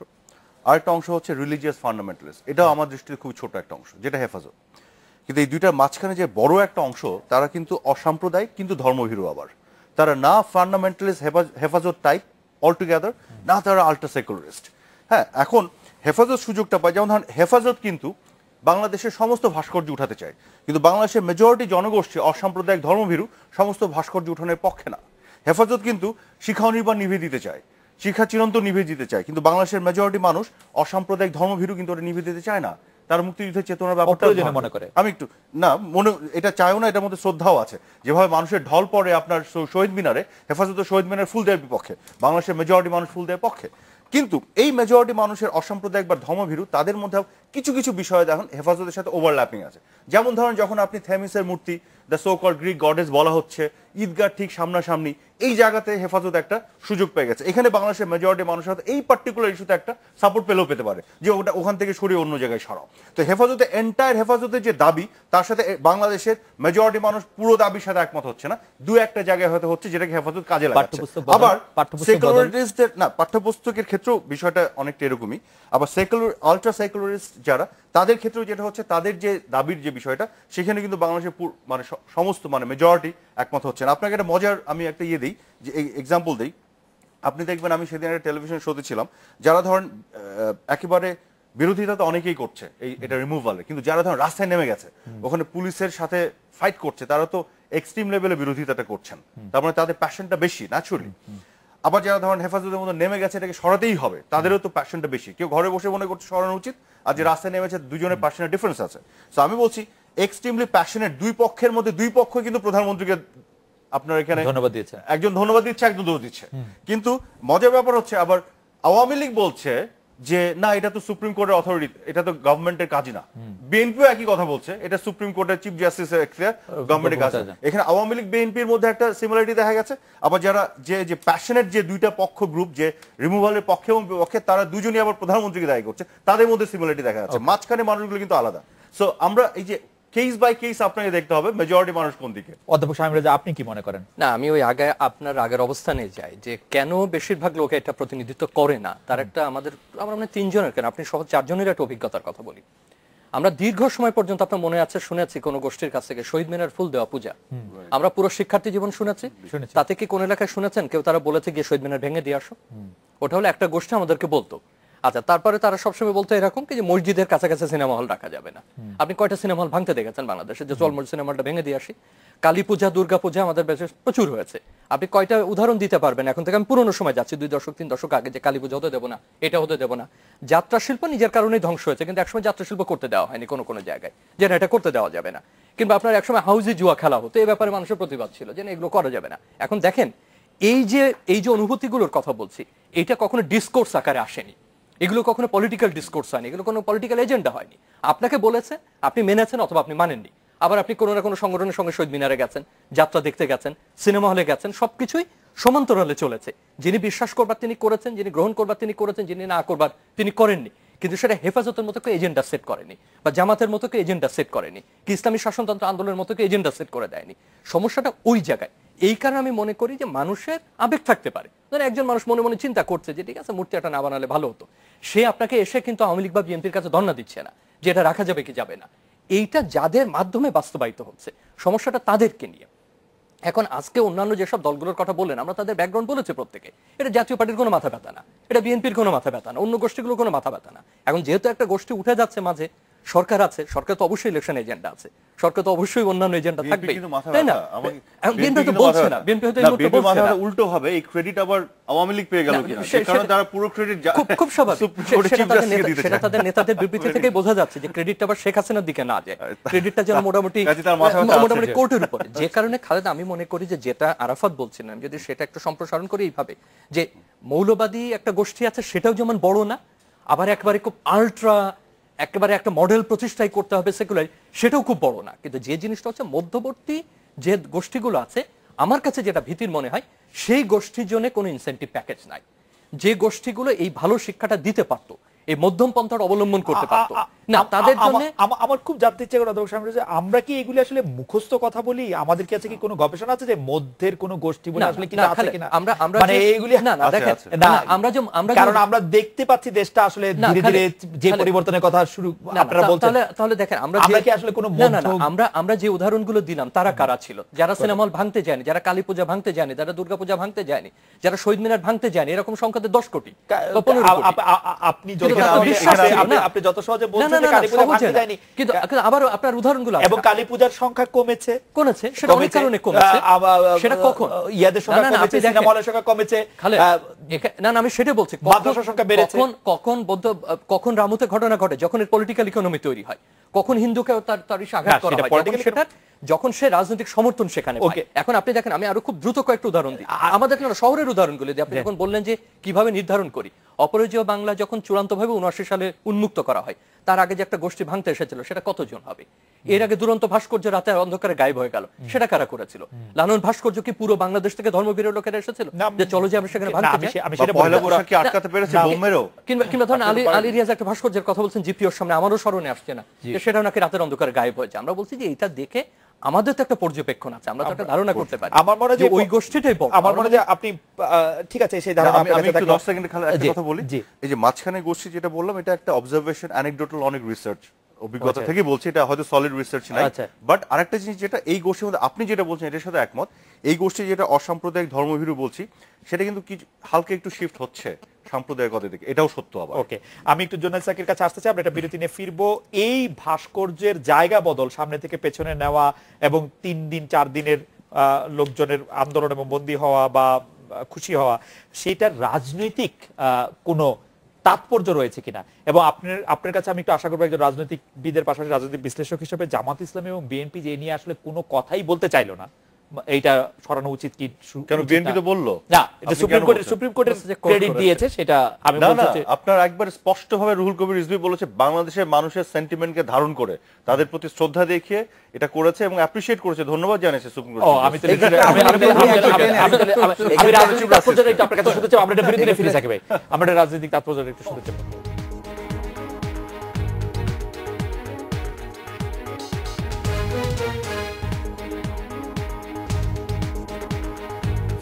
আর একটা অংশ হচ্ছে রিলিজিয়াস ফান্ডামেন্টালিস্ট, এটাও আমার দৃষ্টিতে খুবই ছোট একটা অংশ, যেটা হেফাজত। কিন্তু এই দুইটার মাঝখানে যে বড় একটা অংশ, তারা কিন্তু অসাম্প্রদায়িক কিন্তু ধর্মভীরু। আবার তারা না ফান্ডামেন্টালিস্ট হেফাজত টাইপ অলটুগেদার, না তারা আলট্রা সেকুলারিস্ট। হ্যাঁ, এখন হেফাজত সুযোগটা পায়, যেমন ধরেন হেফাজত কিন্তু বাংলাদেশের সমস্ত ভাস্কর্য উঠাতে চায়, কিন্তু বাংলাদেশের মেজরিটি জনগোষ্ঠী অসাম্প্রদায়িক ধর্মভীরু, সমস্ত ভাস্কর্য উঠানোর পক্ষে না। হেফাজত কিন্তু শিক্ষা অনির্বাণ নিভিয়ে দিতে চায়, শিক্ষা চিরন্তন নিভিয়ে দিতে চায়, কিন্তু বাংলাদেশের মেজরিটি মানুষ অসাম্প্রদায়িক ধর্মভীরু কিন্তু ওটা নিভিয়ে দিতে চায় না। তারা মুক্তিযুদ্ধের চেতনার ব্যাপারটা মনে করে, আমি একটু না মনে এটা চাইও না, এটার মধ্যে শ্রদ্ধাও আছে। যেভাবে মানুষের ঢল পড়ে আপনার শহীদ মিনারে, হেফাজত শহীদ মিনার ফুল দেওয়ার বিপক্ষে, বাংলাদেশের মেজরিটি মানুষ ফুল দেওয়ার পক্ষে। কিন্তু এই মেজরিটি মানুষের অসাম্প্রদায়িক বা ধর্মভীরু, তাদের মধ্যে কিছু কিছু বিষয় দেখুন হেফাজতের সাথে ওভারল্যাপিং আছে। যেমন ধরেন যখন আপনি থেমিসের মূর্তি, the so called Greek goddess বলা হচ্ছে, ঈদগাহ ঠিক সামনাসামনি, এই জায়গাতে হেফাজত একটা সুযোগ পেয়ে গেছে। এখানে বাংলাদেশের মেজরিটি মানুষের সাথে এই পার্টিকুলার ইস্যুতে একটা সাপোর্ট পেলেও পেতে পারে যে ওটা ওখান থেকে সরিয়ে অন্য জায়গায় সরাও। তো হেফাজতে এন্টায়ার হেফাজতের যে দাবি, তার সাথে বাংলাদেশের মেজরিটি মানুষ পুরো দাবির সাথে একমত হচ্ছে না, দু একটা জায়গায় হয়তো হচ্ছে যেটাকে হেফাজত কাজে লাগাচ্ছে। আবার সেকুলারিস্টদের না, পাঠ্যপুস্তকের ক্ষেত্রেও বিষয়টা অনেকটা এরকমই। আবার আলট্রা সেকুলারিস্ট যারা, তাদের ক্ষেত্রেও যেটা হচ্ছে, তাদের যে দাবির যে বিষয়টা, সেখানে কিন্তু বাংলাদেশের মানে সমস্ত মানে মেজরিটি একমত হচ্ছে না। আপনাকে একটা মজার আমি একটা দিই, যে এক্সাম্পল দিই। আপনি দেখবেন, আমি সেদিন একটা টেলিভিশন শোতে ছিলাম, যারা ধরেন একেবারে বিরোধিতা তো অনেকেই করছে এটা রিমুভালে, কিন্তু যারা ধরেন রাস্তায় নেমে গেছে, ওখানে পুলিশের সাথে ফাইট করছে, তারা তো এক্সট্রিম লেভেলে বিরোধিতাটা করছেন, তার মানে তাদের প্যাশনটা বেশি ন্যাচুরালি। আবার যারা ধরেন হেফাজতের মধ্যে নেমে গেছে, এটাকে সরাতেই হবে, তাদেরও তো প্যাশনটা বেশি। কেউ ঘরে বসে মনে করছে সরানো উচিত, আর যে রাস্তায় নেমেছে দুজনের প্যাশনের ডিফারেন্স আছে। তো আমি বলছি এক্সট্রিমলি প্যাশনেট দুই পক্ষের মধ্যে, দুই পক্ষ কিন্তু প্রধানমন্ত্রীকে আপনার এখানে ধন্যবাদ দিচ্ছে, একজন ধন্যবাদ দিচ্ছে, একজন দোষ দিচ্ছে। কিন্তু মজার ব্যাপার হচ্ছে, আবার আওয়ামী লীগ বলছে যে না, এটা তো সুপ্রিম কোর্টের অথরিটি, এটা তো গভর্নমেন্টের কাজ না। বিএনপিও একই কথা বলছে, এটা সুপ্রিম কোর্টের চিফ জাস্টিসের গভর্নমেন্টের কাজ না। এখানে আওয়ামী লীগ বিএনপির মধ্যে একটা সিমিলারিটি দেখা গেছে। আবার যারা যে প্যাশনেট যে দুইটা পক্ষ গ্রুপ, যে রিমুভালের পক্ষে এবং বিপক্ষে, তারা দুজনই আবার প্রধানমন্ত্রীকে দায়ী করছে, তাদের মধ্যে সিমিলারিটি দেখা যাচ্ছে। মাঝখানে মানুষগুলো কিন্তু আলাদা। সো আমরা এই যে কেস বাই কেস আপনাকে দেখতে হবে মেজরিটি মানুষ কোন দিকে। অধ্যাপক শামীম রেজা, আপনি কি মনে করেন? না, আমি ওই আগে আপনার আগের অবস্থানে যাই যে কেন বেশিরভাগ লোক এটা প্রতিনিধিত্ব করে না, তার একটা আমরা মানে 3 জনের কেন, আপনি সহ 4 জনের একটা অভিজ্ঞতার কথা বলি। আমরা দীর্ঘ সময় পর্যন্ত, আপনার মনে আছে, শুনেছি কোন গোষ্ঠীর কাছ থেকে শহীদ মিনার ফুল দেওয়া পূজা। আমরা পুরো শিক্ষার্থী জীবন শুনেছি। তাতে কি কোন এলাকায় শুনেছেন কেউ তারা বলেছে গিয়ে শহীদ মিনার ভেঙে দিয়ে আসো? ওটা হলো একটা গোষ্ঠী আমাদেরকে বলতো। আচ্ছা, তারপরে তারা সবসময় বলতো এরকম কি যে মসজিদের কাছাকাছি সিনেমা হল রাখা যাবে না। আপনি কয়টা সিনেমা হল ভাঙতে দেখেছেন বাংলাদেশে? যে চলমল সিনেমাটা ভেঙে দিয়ে আসি, কালী পূজা, দুর্গা পূজা আমাদের দেশে প্রচুর হয়েছে। আপনি কয়টা উদাহরণ দিতে পারবেন? এখন থেকে আমি পুরোনো সময় যাচ্ছি, 2 দশক 3 দশক আগে, যে কালী পূজা হতে দেবো না, এটা হতে দেবো না। যাত্রা শিল্প নিজের কারণেই ধ্বংস হয়েছে, কিন্তু একসময় যাত্রা শিল্প করতে দেওয়া হয়নি কোনো কোনো জায়গায়, যে এটা করতে দেওয়া যাবে না। কিংবা আপনার একসময় হাউজি জুয়া খেলা হতো, এই ব্যাপারে মানুষের প্রতিবাদ ছিল যে এগুলো করা যাবে না। এখন দেখেন এই যে অনুভূতিগুলোর কথা বলছি, এটা কখনো ডিসকোর্স আকারে আসেনি, এগুলো কখনো পলিটিক্যাল ডিসকোর্স হয়নি, এগুলো কোনো পলিটিক্যাল এজেন্ডা হয়নি। আপনাকে বলেছে, আপনি মেনেছেন অথবা আপনি মানেননি। আবার আপনি কোনো না কোনো সংগঠনের সঙ্গে শহীদ মিনারে গেছেন, যাত্রা দেখতে গেছেন, সিনেমা হলে গেছেন, সবকিছুই সমান্তরালে চলেছে। যিনি বিশ্বাস করবার তিনি করেছেন, যিনি গ্রহণ করবার তিনি করেছেন, যিনি না করবার তিনি করেননি। কিন্তু সেটা হেফাজতের মতো কেউ এজেন্ডা সেট করেনি, বা জামাতের মতো কেউ এজেন্ডা সেট করেনি, কি ইসলামী শাসনতন্ত্র আন্দোলনের মতো কেউ এজেন্ডা সেট করে দেয়নি। সমস্যাটা ওই জায়গায়। এই কারণে আমি মনে করি যে মানুষের আবেগ থাকতে পারে। ধরেন একজন মানুষ মনে মনে চিন্তা করছে যে ঠিক আছে মূর্তি একটা না বানালে ভালো হতো, সে আপনাকে এসে কিন্তু আওয়ামী লীগ বা বিএনপির কাছে ধর্ণা দিচ্ছে না যে এটা রাখা যাবে কি যাবে না। এইটা যাদের মাধ্যমে বাস্তবায়িত হচ্ছে, সমস্যাটা তাদেরকে নিয়ে। এখন আজকে অন্যান্য যেসব দলগুলোর কথা বললেন, আমরা তাদের ব্যাকগ্রাউন্ড বলেছে প্রত্যেকে, এটা জাতীয় পার্টির কোনো মাথা ব্যথা না, এটা বিএনপির কোনো মাথা ব্যথা না, অন্য গোষ্ঠীগুলোর কোনো মাথা ব্যথা না। এখন যেহেতু একটা গোষ্ঠী উঠে যাচ্ছে মাঝে, সরকার আছে, সরকার তো অবশ্যই ইলেকশন এজেন্ডা আছে, সরকার তো অবশ্যই অন্যান্য এজেন্ডা থাকবে, তাই না? বিএনপি তো বলছে না, বিএনপি হয়তো উল্টো হবে, এই ক্রেডিট আবার আওয়ামী লীগ পেয়ে গেল কিনা, কারণ তারা পুরো ক্রেডিট খুব স্বাভাবিক, সেটা তাদের নেতাদের বিবৃতি থেকেই বোঝা যাচ্ছে যে ক্রেডিটটা আবার শেখ হাসিনার দিকে না যায়, ক্রেডিটটা যেন মোটামুটি কোর্টের উপরে। যে কারণে খালেদা, আমি মনে করি যে যেটা আরাফাত বলছিলেন, যদি সেটা একটু সম্প্রসারণ করি এইভাবে, যে মৌলবাদী একটা গোষ্ঠী আছে, সেটাও যেমন বড় না, আবার একেবারে খুব আল্ট্রা একেবারে একটা মডেল প্রতিষ্ঠাই করতে হবে সেকুলার, সেটাও খুব বড় না। কিন্তু যে জিনিসটা হচ্ছে মধ্যবর্তী যে গোষ্ঠীগুলো আছে, আমার কাছে যেটা ভীতির মনে হয়, সেই গোষ্ঠীর জন্য কোনো ইনসেন্টিভ প্যাকেজ নাই। যে গোষ্ঠীগুলো এই ভালো শিক্ষাটা দিতে পারতো, এই মধ্যম পন্থার অবলম্বন করতে পারতো না, তাদের জন্য আমার খুব জানতে ইচ্ছে করে আমরা কি এগুলি আসলে মুখস্থ কথা বলি? আমাদের কাছে কি কোনো গবেষণা আছে যে মধ্যের কোনো গোষ্ঠী বলে আসলে কি আছে কিনা? মানে এইগুলি না না দেখেন, আমরা কারণ আমরা দেখতে পাচ্ছি দেশটা আসলে ধীরে ধীরে যে পরিবর্তনের কথা শুরু আপনারা বলছেন, তাহলে দেখেন আমরা কি আসলে কোনো আমরা যে উদাহরণগুলো দিলাম, তারা কারা ছিল? যারা সিনেমা হল ভাঙতে যায়নি, যারা কালী পূজা ভাঙতে যায়নি, যারা দুর্গা পূজা ভাঙতে যায়নি, যারা শহীদ মিনার ভাঙতে যায়নি, এরকম সংখ্যাতে 10 কোটি। আপনি যত সহজে বলছেন যে কালী পূজা ভাঙতে যায়নি, কিন্তু আবার আপনার উদাহরণগুলো এবং কালী পূজার সংখ্যা কমেছে, সেটা অনেক কারণে কমেছে। সেটা কখন? ইয়াদের সংখ্যা কমেছে, সিনেমা হলের সংখ্যা কমেছে। না না, আমি সেটা বলছি, মাদ্রাসার সংখ্যা বেড়েছে। কখন রামুতে ঘটনা ঘটে, যখন এর পলিটিক্যাল ইকোনমি তৈরি হয়, কখন হিন্দুকে তার ইসে আঘাত করা হয়, সেটা যখন সে রাজনৈতিক সমর্থন সেখানে পায়। এখন আপনি দেখেন, আমি আরো খুব দ্রুত কয়েকটা উদাহরণ দিই, আমাদের শহরের উদাহরণগুলো দিই। আপনি যখন বললেন যে কিভাবে নির্ধারণ করি, অপরাজেয় বাংলা যখন চূড়ান্তভাবে 79 সালে উন্মুক্ত করা হয়, তার আগে যে একটা গোষ্ঠী ভাঙতে এসেছিল, সেটা কতজন হবে? এর আগে দুরন্ত ভাস্কর্য রাতে অন্ধকারে গায়েব হয়ে গেল, সেটা কারা করেছিল? লালন ভাস্কর্য কি পুরো বাংলাদেশ থেকে ধর্মবীর লোকেরা এসেছিল যে চলো যে আমরা সেখানে ভাঙতে যাই? কিংবা ধরেন আলী রিয়াজ একটা ভাস্কর্যের কথা বলছেন জিপিওর সামনে, আমারও স্মরণে আসছে না, সেটাও নাকি রাতের অন্ধকারে গায়েব হয়েছে। আমরা বলছি যে এটা দেখে আমাদের তো একটা পর্যবেক্ষণ আছে, আমরা তো একটা ধারণা করতে পারি। আমার মনে হয় যে ওই গোষ্ঠীটাই বড়। আমার মনে হয় যে আপনি ঠিক আছে, সেই ধারণা আমি একটু 10 সেকেন্ড খালি একটা কথা বলি। এই যে মাঝখানে গোষ্ঠী যেটা বললাম, এটা একটা অবজারভেশন, অ্যানেকডোটাল, অনেক রিসার্চ অভিজ্ঞতা থেকে বলছি, এটা হয়তো সলিড রিসার্চ নাই। বাট আরেকটা জিনিস যেটা এই গোষ্ঠীর মধ্যে আপনি যেটা বলছেন এটার সাথে একমত, এই গোষ্ঠী যেটা অসাম্প্রদায়িক ধর্মভীরু বলছি, সেটা কিন্তু কি হালকা একটু শিফট হচ্ছে সাম্প্রদায়িকতার দিকে, এটাও সত্য। আবার ওকে, আমি একটু জোনাল সাকির কাছে আসতে চাই, আমরা একটা বিরতি নিয়ে ফিরবো। এই ভাস্কর্যের জায়গা বদল, সামনে থেকে পেছনে নেওয়া এবং 3 দিন 4 দিনের লোকজনের আন্দোলন এবং বন্দী হওয়া বা খুশি হওয়া, সেটার রাজনৈতিক কোনো তাৎপর্য রয়েছে কিনা, এবং আপনার কাছে আমি একটু আশা করবো একজন রাজনৈতিকবিদের পাশাপাশি রাজনৈতিক বিশ্লেষক হিসেবে, জামাত ইসলামী এবং বিএনপি যে নিয়ে আসলে কোনো কথাই বলতে চাইলো না, এইটা সরানো উচিত কি? কেন বিএনপি তো বললো না, এটা সুপ্রিম কোর্টের ক্রেডিট দিয়েছে, সেটা আমি বলছি। আপনার একবার স্পষ্টভাবে রুহুল কবির রিজভী বলেছে বাংলাদেশের মানুষের সেন্টিমেন্টকে ধারণ করে তাদের প্রতি শ্রদ্ধা দেখিয়ে এটা করেছে এবং অ্যাপ্রিশিয়েট করেছে, ধন্যবাদ জানিয়েছে সুপ্রিম কোর্ট। আমি রাজনৈতিক তাৎপর্যটা একটু আপনার কাছে শুনতে চাই, আমরা এটা বিরোধী ফিরে থাকি ভাই, আমরা এটা রাজনৈতিক তাৎপর্যটা একটু শুনতে চাই।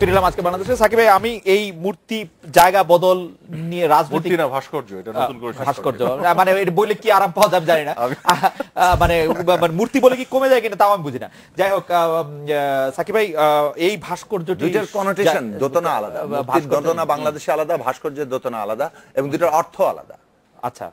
ফিরলাম আজকে বাংলাদেশে। সাকিব ভাই, আমি এই মূর্তি জায়গা বদল নিয়ে রাজনৈতিক না ভাস্কর্য, এটা নতুন করে ভাস্কর্য মানে এটা বলে কি আরাম পাওয়া যাবে জানি না, মানে মূর্তি বলে কি কমে যায় কিনা তাও আমি বুঝি না। যাই হোক সাকিব ভাই, এই ভাস্কর্যটি দুইটার কনোটেশন দোতনা আলাদা, দোতনা বাংলাদেশে আলাদা, ভাস্কর্যের দোতনা আলাদা এবং দুইটার অর্থ আলাদা। আচ্ছা,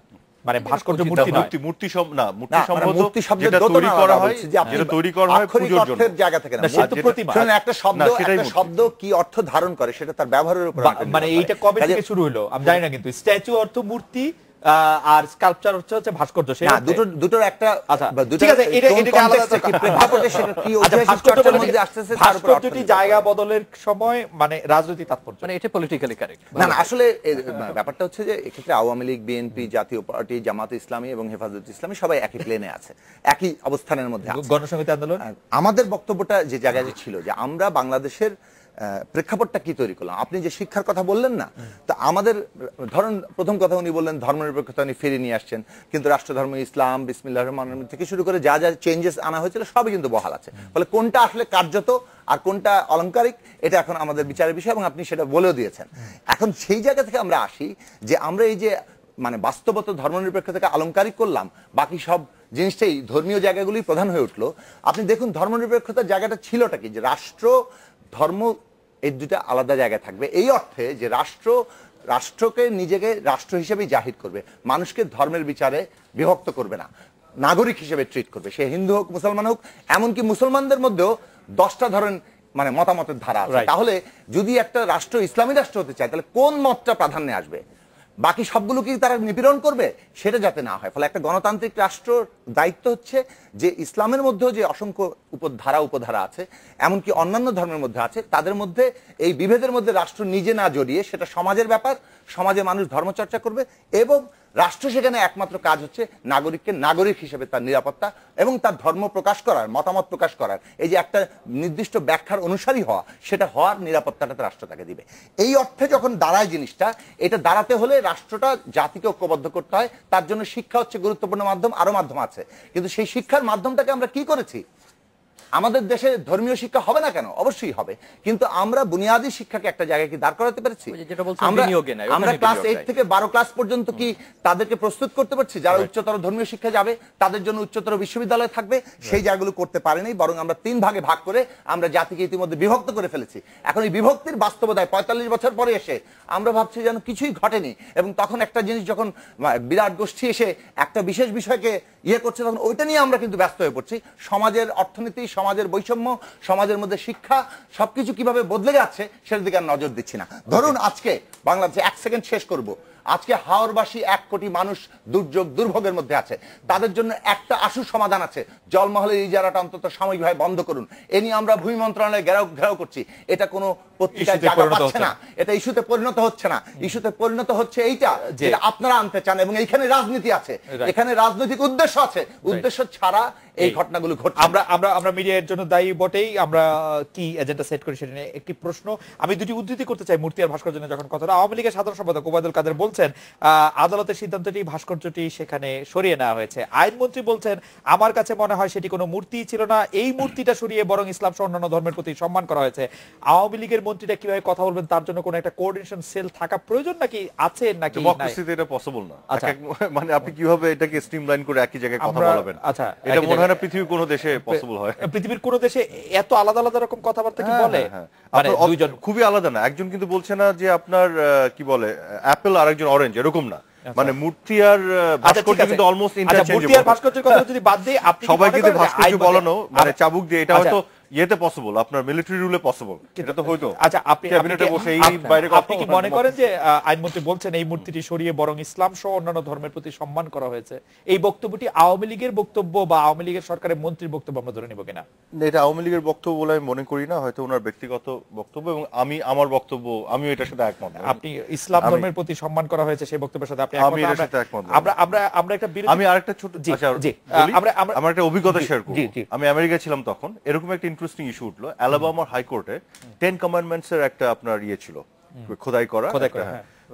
মানে ভাস্কর্য মূর্তি নয়, মূর্তি না, মূর্তি না, মানে সম্ভবত মূর্তি শব্দের যেটা দোতনা তৈরি করা আলাদা হয়, বলছি, যে আপনি যেটা তৈরি করা হয় আক্ষরিক পূজার জন্য, অর্থের জায়গা থেকে না। না, সে তো প্রতিমা। শুনুন, একটা শব্দ, না, সেটাই একটা মূর্তি। শব্দ কি অর্থ ধারণ করে সেটা তার ব্যবহারের উপর মানে এইটা কবে থেকে শুরু হলো আমি জানি না, কিন্তু স্ট্যাচু অর্থ মূর্তি আর স্কাল্পচার হচ্ছে ভাস্কর্য। না, দুটোর একটা, আচ্ছা দুটো ঠিক আছে, এটা আলাদা কি প্রেক্ষাপটে সেটা কি ঐতিহাসিক ভাস্কর্য চর্চার বলে মধ্যে আসতেছে তার উপর অর্থ ভাস্কর্যটি নির্ভর করে। জায়গা বদলের সময় মানে রাজনৈতিক তাৎপর্য, মানে এটা পলিটিক্যালি কারেক্ট। না না, আসলে ব্যাপারটা হচ্ছে যে এক্ষেত্রে আওয়ামী লীগ, বিএনপি, জাতীয় পার্টি, জামাত ইসলামী এবং হেফাজত ইসলামী সবাই একই প্লেনে আছে, একই অবস্থানের মধ্যে আছে। গণসংহতি আন্দোলন। আমাদের বক্তব্যটা যে জায়গায় ছিল যে আমরা বাংলাদেশের প্রেক্ষাপটটা কি তৈরি করলাম। আপনি যে শিক্ষার কথা বললেন না, তো আমাদের ধরুন প্রথম কথা উনি বললেন ধর্মনিরপেক্ষতা উনি ফিরিয়ে নিয়ে আসছেন, কিন্তু রাষ্ট্রধর্ম ইসলাম, বিসমিল্লাহির রহমানির রহিম থেকে শুরু করে যা যা চেঞ্জেস আনা হয়েছিল সবই কিন্তু বহাল আছে। ফলে কোনটা আসলে কার্যত আর কোনটা অলংকারিক এটা এখন আমাদের বিচারের বিষয় এবং আপনি সেটা বলেও দিয়েছেন। এখন সেই জায়গা থেকে আমরা আসি যে আমরা এই যে মানে বাস্তবত ধর্মনিরপেক্ষতাকে আলংকারিক করলাম, বাকি সব জিনিসটাই ধর্মীয় জায়গাগুলি প্রধান হয়ে উঠলো। আপনি দেখুন ধর্মনিরপেক্ষতার জায়গাটা ছিলটা কি, যে রাষ্ট্র ধর্ম এই দুটা আলাদা জায়গায় থাকবে, এই অর্থে যে রাষ্ট্রকে নিজেকে রাষ্ট্র হিসেবে জাহির করবে, মানুষকে ধর্মের বিচারে বিভক্ত করবে না, নাগরিক হিসেবে ট্রিট করবে, সে হিন্দু হোক মুসলমান হোক। এমনকি মুসলমানদের মধ্যেও 10টা ধরেন মানে মতামতের ধারা আছে। তাহলে যদি একটা রাষ্ট্র ইসলামী রাষ্ট্র হতে চায় তাহলে কোন মতটা প্রাধান্যে আসবে, বাকি সবগুলো কি তারা নিপীড়ন করবে, সেটা যাতে না হয়। ফলে একটা গণতান্ত্রিক রাষ্ট্রর দায়িত্ব হচ্ছে যে ইসলামের মধ্যেও যে অসংখ্য উপধারা আছে, এমনকি অন্যান্য ধর্মের মধ্যে আছে, তাদের মধ্যে এই বিভেদের মধ্যে রাষ্ট্র নিজে না জড়িয়ে, সেটা সমাজের ব্যাপার, সমাজে মানুষ ধর্মচর্চা করবে এবং রাষ্ট্র সেখানে একমাত্র কাজ হচ্ছে নাগরিককে নাগরিক হিসেবে তার নিরাপত্তা এবং তার ধর্ম প্রকাশ করার, মতামত প্রকাশ করার, এই যে একটা নির্দিষ্ট ব্যাখ্যার অনুসারী হওয়া, সেটা হওয়ার নিরাপত্তাটা রাষ্ট্র তাকে দিবে। এই অর্থে যখন দাঁড়ায় জিনিসটা, এটা দাঁড়াতে হলে রাষ্ট্রটা জাতিকে ঐক্যবদ্ধ করতে হয়। তার জন্য শিক্ষা হচ্ছে গুরুত্বপূর্ণ মাধ্যম, আরো মাধ্যম আছে, কিন্তু সেই শিক্ষার মাধ্যমটাকে আমরা কি করেছি, আমাদের দেশে ধর্মীয় শিক্ষা হবে না কেন, অবশ্যই হবে, কিন্তু আমরা বুনিয়াদী শিক্ষাকে একটা জায়গায় কি দাঁড় করাতে পেরেছি? আমরা ক্লাস 8 থেকে 12 ক্লাস পর্যন্ত কি তাদেরকে প্রস্তুত করতে পারছি? যারা উচ্চতর ধর্মীয় শিক্ষা যাবে তাদের জন্য উচ্চতর বিশ্ববিদ্যালয় থাকবে, সেই জায়গাগুলো করতে পারেনি, বরং আমরা 3 ভাগে ভাগ করে আমরা জাতিকে ইতিমধ্যে বিভক্ত করে ফেলেছি। এখন এই বিভক্তির বাস্তবতায় 45 বছর পরে এসে আমরা ভাবছি যেন কিছুই ঘটেনি, এবং তখন একটা জিনিস যখন বিরাট গোষ্ঠী এসে একটা বিশেষ বিষয়কে ইয়ে করছে, তখন ওইটা নিয়ে আমরা কিন্তু ব্যস্ত হয়ে পড়ছি। সমাজের অর্থনীতি, সমাজের বৈষম্য, সমাজের মধ্যে শিক্ষা সবকিছু কিভাবে বদলে যাচ্ছে সেটার দিকে আর নজর দিচ্ছি না। ধরুন আজকে বাংলাদেশে 1 সেকেন্ড শেষ করব, আজকে হাওরবাসী 1 কোটি মানুষ দুর্যোগ দুর্ভোগের মধ্যে আছে, তাদের জন্য একটা আশু সমাধান আছে, জলমহলের ইজারাটা অন্তত সাময়িকভাবে বন্ধ করুন। এ নিয়ে আমরা ভূমি মন্ত্রণালয়ে ঘেরাও করছি, এটা কোনো পত্রিকায় জায়গা পাচ্ছে না, এটা ইস্যুতে পরিণত হচ্ছে না। ইস্যুতে পরিণত হচ্ছে এইটা যেটা আপনারা আনতে চান, এবং এইখানে রাজনীতি আছে, এখানে রাজনৈতিক উদ্দেশ্য আছে, উদ্দেশ্য ছাড়া এই ঘটনাগুলো ঘটছে। আমরা মিডিয়ার জন্য দায়ী বটেই, আমরা কি এজেন্ডা সেট করি সেটা নিয়ে একটি প্রশ্ন আমি দুটি উদ্ধৃতি করতে চাই মূর্তি আর ভাস্কর্য নিয়ে। যখন কথাটা আওয়ামী লীগের সাধারণ সম্পাদক ওবায়দুল কাদের বলছেন আদালতের সিদ্ধান্তটি ভাস্কর্যটি সেখানে সরিয়ে নেওয়া হয়েছে, আইনমন্ত্রী বলছেন আমার কাছে মনে হয় সেটি কোনো মূর্তি ছিল না, এই মূর্তিটা সরিয়ে বরং ইসলাম সহ অন্যান্য ধর্মের প্রতি সম্মান করা হয়েছে। আওয়ামী লীগের মন্ত্রীরা কিভাবে কথা বলবেন, তার জন্য কোনো একটা কোঅর্ডিনেশন সেল থাকা প্রয়োজন নাকি আছে নাকি ডেমোক্রেসিতে এটা পসিবল না। মানে আপনি কিভাবে এটাকে স্ট্রিমলাইন করে একই জায়গায় কথা বলবেন? আচ্ছা, এটা মনে হয় না পৃথিবীর কোনো দেশে পসিবল হয়। পৃথিবীর কোন দেশে এত আলাদা আলাদা রকম কথাবার্তা কি বলে? মানে দুইজন খুবই আলাদা না, একজন কিন্তু বলছে না যে আপনার কি বলে অ্যাপল আর একজন অরেঞ্জ, এরকম না। মানে মূর্তি আর ভাস্কর্য কিন্তু অলমোস্ট ইন্টারচেঞ্জেবল। মূর্তি আর ভাস্কর্যের কথা যদি বাদ দেই, আপনি সবাই কিন্তু ভাস্কর্য বলানো মানে চাবুক দিয়ে, এটা হয়তো ইয়েতে পসিবল, আপনার মিলিটারি রুলে পসিবল, এটা তো হয়তো। আচ্ছা, আপনি ক্যাবিনেটে বসে এই বাইরে আপনি কি মনে করেন যে আইনমন্ত্রী বলছেন এই মূর্তিটি সরিয়ে বরং ইসলাম সহ অন্যান্য ধর্মের প্রতি সম্মান করা হয়েছে, এই বক্তব্যটি আওয়ামী লীগের বক্তব্য বা আওয়ামী লীগের সরকারের মন্ত্রীর বক্তব্য আমরা ধরে নিব কিনা? এটা আওয়ামী লীগের বক্তব্য বলে আমি মনে করি না, হয়তো ওনার ব্যক্তিগত বক্তব্য, এবং আমার বক্তব্য, আমিও এটার সাথে একমত। আপনি ইসলাম ধর্মের প্রতি সম্মান করা হয়েছে সেই বক্তব্যের সাথে আপনি আমি এর সাথে একমত। আমরা একটা আমি আরেকটা ছোট আমার একটা অভিজ্ঞতা শেয়ার করব। আমি আমেরিকায় ছিলাম তখন, এরকম একটা ইন্টারেস্টিং ইস্যু উঠলো। অ্যালাবামার হাইকোর্টে 10 কমান্ডমেন্টস এর একটা আপনার ইয়ে ছিল, খোদাই করা।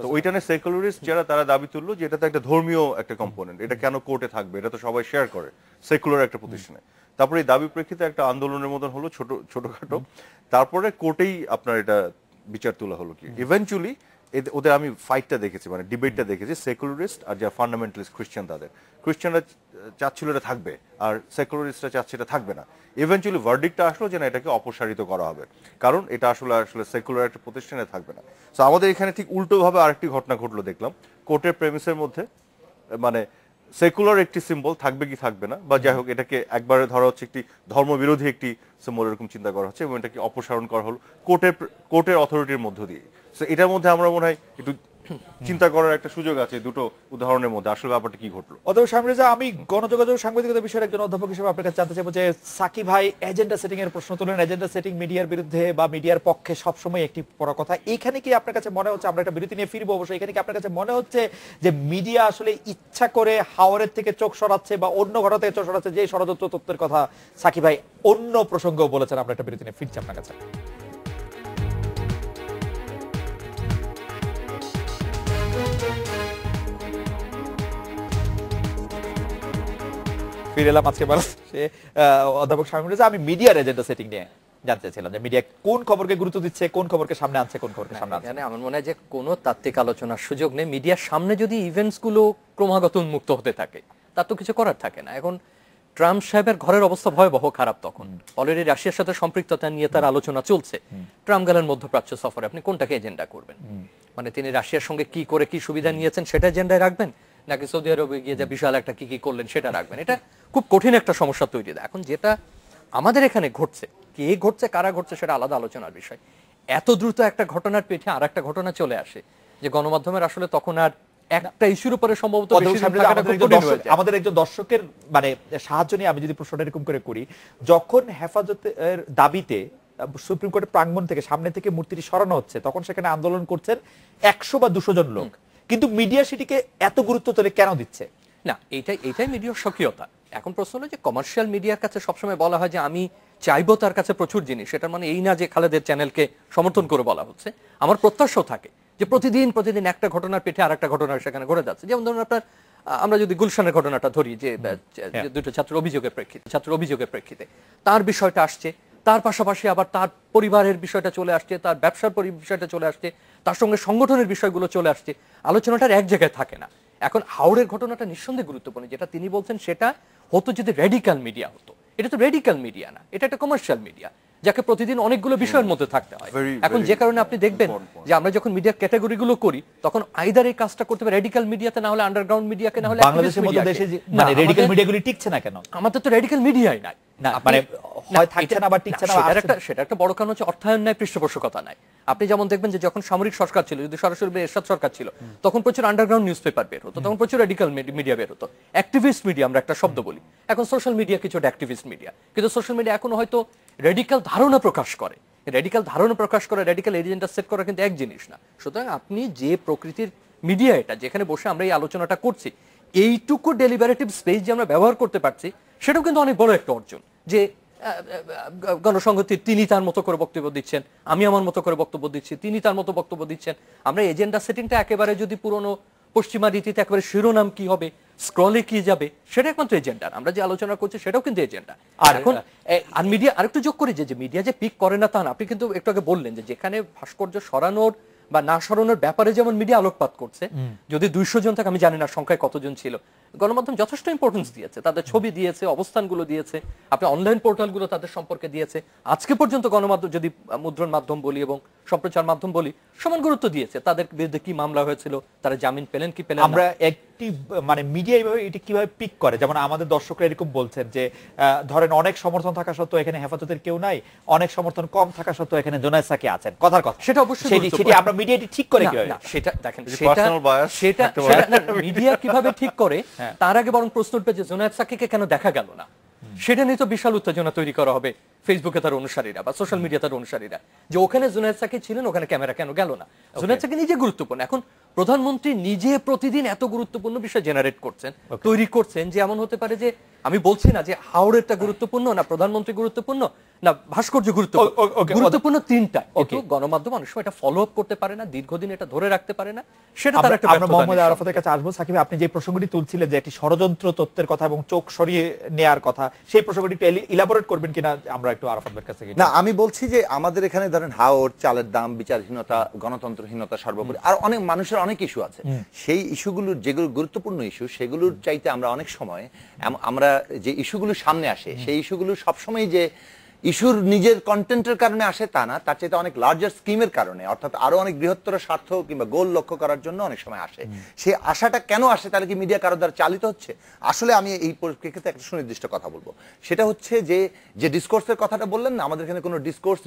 তো ওইটানে সেকুলারিস্ট যারা তারা দাবি তুললো যে এটা তো একটা ধর্মীয় একটা কম্পোনেন্ট, এটা কেন কোর্টে থাকবে, এটা তো সবাই শেয়ার করে সেকুলার একটা প্রতিষ্ঠানে। তারপরে এই দাবি প্রেক্ষিতে একটা আন্দোলনের মতন হলো ছোটখাটো, তারপরে কোর্টেই আপনার এটা বিচার তোলা হলো কি ইভেন্চুয়ালি ওদের আমি ফাইটটা দেখেছি, মানে ডিবেটটা দেখেছি, সেকুলারিস্ট আর যারা ফান্ডামেন্টালিস্ট খ্রিস্টান, তাদের খ্রিস্টানরা চাচ্ছিল এটা থাকবে আর সেকুলারিস্টরা চাচ্ছে এটা থাকবে না। ইভেনচুয়ালি ভার্ডিক্টটা আসলো যে না, এটাকে অপসারিত করা হবে, কারণ এটা আসলে সেকুলার একটা প্রতিষ্ঠানে থাকবে না। তো আমাদের এখানে ঠিক উল্টোভাবে আরেকটি ঘটনা ঘটলো দেখলাম, কোর্টের প্রেমিসের মধ্যে, মানে সেকুলার একটি সিম্বল থাকবে কি থাকবে না, বা যাই হোক এটাকে একবারে ধরা হচ্ছে একটি ধর্মবিরোধী একটি সিম্বল এরকম চিন্তা করা হচ্ছে এবং এটাকে অপসারণ করা হলো কোর্টের অথরিটির মধ্য দিয়ে। তো এটার মধ্যে আমরা মনে হয় একটু চিন্তা করার একটা সুযোগ আছে দুটো উদাহরণের মধ্যে আসলে ব্যাপারটা কি ঘটলো। অতএব শামীম, আমি গণযোগাযোগ সাংবাদিকতা বিষয়ের একজন অধ্যাপক হিসেবে আপনার কাছে জানতে চাইবো যে সাকিব ভাই এজেন্ডা সেটিং এর প্রশ্ন তুলেন, এজেন্ডা সেটিং মিডিয়ার বিরুদ্ধে বা মিডিয়ার পক্ষে সবসময় একটি বড় কথা। এখানে কি আপনার কাছে মনে হচ্ছে, আমরা একটা বিরতি নিয়ে ফিরবো অবশ্যই, এখানে কি আপনার কাছে মনে হচ্ছে যে মিডিয়া আসলে ইচ্ছা করে হাওরের থেকে চোখ সরাচ্ছে বা অন্য ঘটনা থেকে চোখ সরাচ্ছে, যে ষড়যন্ত্র তত্ত্বের কথা সাকিব ভাই অন্য প্রসঙ্গেও বলেছেন? আমরা একটা বিরতি নিয়ে ফিরছি আপনার কাছে। ফিরে এলাম আজকে অধ্যাপক শামীম রেজা। আমি মিডিয়ার এজেন্ডা সেটিং নিয়ে জানতে চাইছিলাম যে মিডিয়া কোন খবরকে গুরুত্ব দিচ্ছে, কোন খবরকে সামনে আনছে, কোন খবরকে সামনে আনছে। আমার মনে হয় যে কোনো তাত্ত্বিক আলোচনার সুযোগ নেই। মিডিয়ার সামনে যদি ইভেন্টস গুলো ক্রমাগত উন্মুক্ত হতে থাকে, তার তো কিছু করার থাকে না। এখন ট্রাম্প সাহেবের ঘরের অবস্থা ভয়াবহ খারাপ, তখন অলরেডি রাশিয়ার সাথে সম্পৃক্ততা নিয়ে তার আলোচনা চলছে। ট্রাম্প গেলেন মধ্যপ্রাচ্য সফরে, আপনি কোনটাকে এজেন্ডা করবেন? মানে তিনি রাশিয়ার সঙ্গে কি করে কি সুবিধা নিয়েছেন সেটা এজেন্ডায় রাখবেন, নাকি সৌদি আরবে গিয়ে যে বিশাল একটা কি কি করলেন সেটা রাখবেন? এটা খুব কঠিন একটা সমস্যা তৈরি দেয়। এখন যেটা আমাদের এখানে ঘটছে, কে ঘটছে, কারা ঘটছে, সেটা আলাদা আলোচনার বিষয়। এত দ্রুত একটা ঘটনার পেছনে আর একটা ঘটনা চলে আসে যে গণমাধ্যমের আসলে তখন আর একটা ইস্যুর উপরে সম্ভবত আমাদের একজন দর্শকের মানে সাহায্য নিয়ে আমি যদি প্রশ্নটা এরকম করে করি, যখন হেফাজতের দাবিতে সুপ্রিম কোর্টের প্রাঙ্গণ থেকে সামনে থেকে মূর্তিটি সরানো হচ্ছে, তখন সেখানে আন্দোলন করছেন 100 বা 200 জন লোক, কিন্তু মিডিয়া সেটিকে এত গুরুত্ব তোলে কেন দিচ্ছে না? এইটাই মিডিয়ার স্বকীয়তা। এখন প্রশ্ন হলো যে কমার্শিয়াল মিডিয়ার কাছে সবসময় বলা হয় যে আমি চাইবো তার কাছে প্রচুর জিনিস, সেটার মানে এই না যে খালেদের চ্যানেলকে সমর্থন করে বলা হচ্ছে। আমার প্রত্যাশাও থাকে যে প্রতিদিন একটা ঘটনার পেটে আর একটা ঘটনা সেখানে ঘটে যাচ্ছে। যেমন ধরুন আপনার, আমরা যদি গুলশানের ঘটনাটা ধরি, যে দুটো ছাত্র অভিযোগের প্রেক্ষিতে তার বিষয়টা আসছে, তার পাশাপাশি আবার তার পরিবারের বিষয়টা চলে আসছে, তার ব্যবসার বিষয়টা চলে আসছে, তার সঙ্গে সংগঠনের বিষয়গুলো চলে আসছে, আলোচনাটার এক জায়গায় থাকে না। এখন হাওড়ের ঘটনাটা নিঃসন্দেহে গুরুত্বপূর্ণ, যেটা তিনি বলছেন সেটা হতো যদি রেডিক্যাল মিডিয়া হতো। এটা তো রেডিক্যাল মিডিয়া না, এটা একটা কমার্শিয়াল মিডিয়া, যাকে প্রতিদিন অনেকগুলো বিষয়ের মধ্যে থাকতে হয়। এখন যে কারণে আপনি দেখবেন যে আমরা যখন মিডিয়া ক্যাটাগরি গুলো করি, তখন আইদার এই কাজটা করতে হবে রেডিক্যাল মিডিয়াতে, না হলে আন্ডারগ্রাউন্ড মিডিয়াকে, না হলে বাংলাদেশের মতো দেশে মানে রেডিক্যাল মিডিয়াগুলি টিকছে না কেন? আমাদের তো রেডিক্যাল মিডিয়াই নাই, মানে হয় থাকছে না বা টিকছে না। সেটা একটা বড় কারণ হচ্ছে অর্থায়ন নাই, পৃষ্ঠপোষকতা নাই। আপনি যেমন দেখবেন যে যখন সামরিক সরকার ছিল, যদি সরাসরি এরশাদ সরকার ছিল, তখন প্রচুর আন্ডারগ্রাউন্ড নিউজ পেপার বের হতো, তখন প্রচুর রেডিক্যাল মিডিয়া বের হতো, অ্যাক্টিভিস্ট মিডিয়া আমরা একটা শব্দ বলি। এখন সোশ্যাল মিডিয়া কিছু অ্যাক্টিভিস্ট মিডিয়া, কিন্তু সোশ্যাল মিডিয়া এখনো হয়তো রেডিক্যাল ধারণা প্রকাশ করে, রেডিক্যাল এজেন্ডা সেট করা কিন্তু এক জিনিস না। সুতরাং আপনি যে প্রকৃতির মিডিয়া, এটা যেখানে বসে আমরা এই আলোচনাটা করছি, এইটুকু ডেলিবারেটিভ স্পেস যে আমরা ব্যবহার করতে পারছি, সেটাও কিন্তু অনেক বড় একটা অর্জন। যে গণসংহতির তিনি তার মতো করে বক্তব্য দিচ্ছেন, আমি আমার মতো করে বক্তব্য দিচ্ছি, তিনি তার মতো বক্তব্য দিচ্ছেন। আমরা এজেন্ডা সেটিংটা একেবারে যদি পুরনো পশ্চিমা রীতিতে একেবারে শিরোনাম কি হবে, স্ক্রলে কি যাবে, সেটা একমাত্র এজেন্ডা। আমরা যে আলোচনা করছি সেটাও কিন্তু এজেন্ডা। আর এখন আর মিডিয়া আরেকটু যোগ করি যে মিডিয়া যে পিক করে না তা না। আপনি কিন্তু একটু আগে বললেন যে যেখানে ভাস্কর্য সরানোর বা না সরানোর ব্যাপারে যেমন মিডিয়া আলোকপাত করছে, যদি 200 জন থাকে, আমি জানি না সংখ্যায় কতজন ছিল, গণমাধ্যম যথেষ্ট ইম্পর্টেন্স দিয়েছে, তাদের ছবি দিয়েছে, অবস্থানগুলো দিয়েছে, আপনি অনলাইন পোর্টালগুলো তাদের সম্পর্কে দিয়েছে। আজকে পর্যন্ত গণমাধ্যম, যদি মুদ্রণ মাধ্যম বলি এবং সম্প্রচার মাধ্যম বলি, সমান গুরুত্ব দিয়েছে। তাদের বিরুদ্ধে কি মামলা হয়েছিল, তারা জামিন পেলেন কি পেলেন। আমরা একটি মানে মিডিয়া এইভাবে এটি কিভাবে পিক করে, যেমন আমাদের দর্শকরা এরকম বলছেন যে ধরেন অনেক সমর্থন থাকা সত্ত্বেও এখানে হেফাজতের কেউ নাই, অনেক সমর্থন কম থাকা সত্ত্বেও এখানে জোনায়েদ সাকি আছেন, কথার কথা। সেটা অবশ্যই সেটি আমরা মিডিয়াটি ঠিক করে কিভাবে? সেটা দেখেন, সেটা মিডিয়া কিভাবে ঠিক করে, তার আগে বরং প্রশ্ন উঠবে যে জোনায়েদ সাকিকে কেন দেখা গেল না। সেটা নিয়ে তো বিশাল উত্তেজনা তৈরি করা হবে ফেসবুকে তার অনুসারীরা বা সোশ্যাল মিডিয়া তার অনুসারীরা, যে ওখানে জুনায়েদ সাকি ছিলেন, ওখানে ক্যামেরা কেন গেল না। জুনায়েদ সাকি নিজে গুরুত্বপূর্ণ। এখন প্রধানমন্ত্রী নিজে প্রতিদিন এত গুরুত্বপূর্ণ বিষয় জেনারেট করছেন, তৈরি করছেন, যে এমন হতে পারে যে আমি বলছি না যে হাওড়েরটা গুরুত্বপূর্ণ না প্রধানমন্ত্রী গুরুত্বপূর্ণ না ভাস্কর্য গুরুত্বপূর্ণ তিনটা। কিন্তু গণমাধ্যম অনেক সময় এটা ফলো আপ করতে পারে না, দীর্ঘদিন এটা ধরে রাখতে পারে না, সেটা তার একটা ব্যর্থতা। মোহাম্মদ আরাফাতের কাছে আসবো। সাকিব, আপনি যে প্রসঙ্গটি তুলছিলেন যে একটি ষড়যন্ত্র তত্ত্বের কথা এবং চোখ সরিয়ে নেয়ার কথা, সেই প্রসঙ্গটি একটু ইলাবোরেট করবেন কিনা আমরা একটু আরাফাত ভাইয়ের কাছে না, আমি বলছি যে আমাদের এখানে ধরেন হাওর, চালের দাম, বিচারহীনতা, গণতন্ত্রহীনতা সর্বোপরি আর অনেক মানুষের অনেক ইস্যু আছে। সেই ইস্যুগুলোর যেগুলো গুরুত্বপূর্ণ ইস্যু সেগুলোর চাইতে আমরা অনেক সময় আমরা যে ইস্যুগুলো সামনে আসে সেই ইস্যুগুলো সবসময় যে ইস্যুর নিজের কন্টেন্টের কারণে আসে তা না, তার চাইতে অনেক লার্জার স্কিমের কারণে, অর্থাৎ আরো অনেক বৃহত্তর স্বার্থ কিংবা গোল লক্ষ্য করার জন্য অনেক সময় আসে। সেই আশাটা কেন আসে? তাহলে কি মিডিয়া কারো দ্বারা চালিত হচ্ছে? আসলে আমি এই পরিপ্রেক্ষিতে একটা সুনির্দিষ্ট কথা বলবো, সেটা হচ্ছে যে ডিসকোর্সের কথাটা বললেন না, আমাদের এখানে কোনো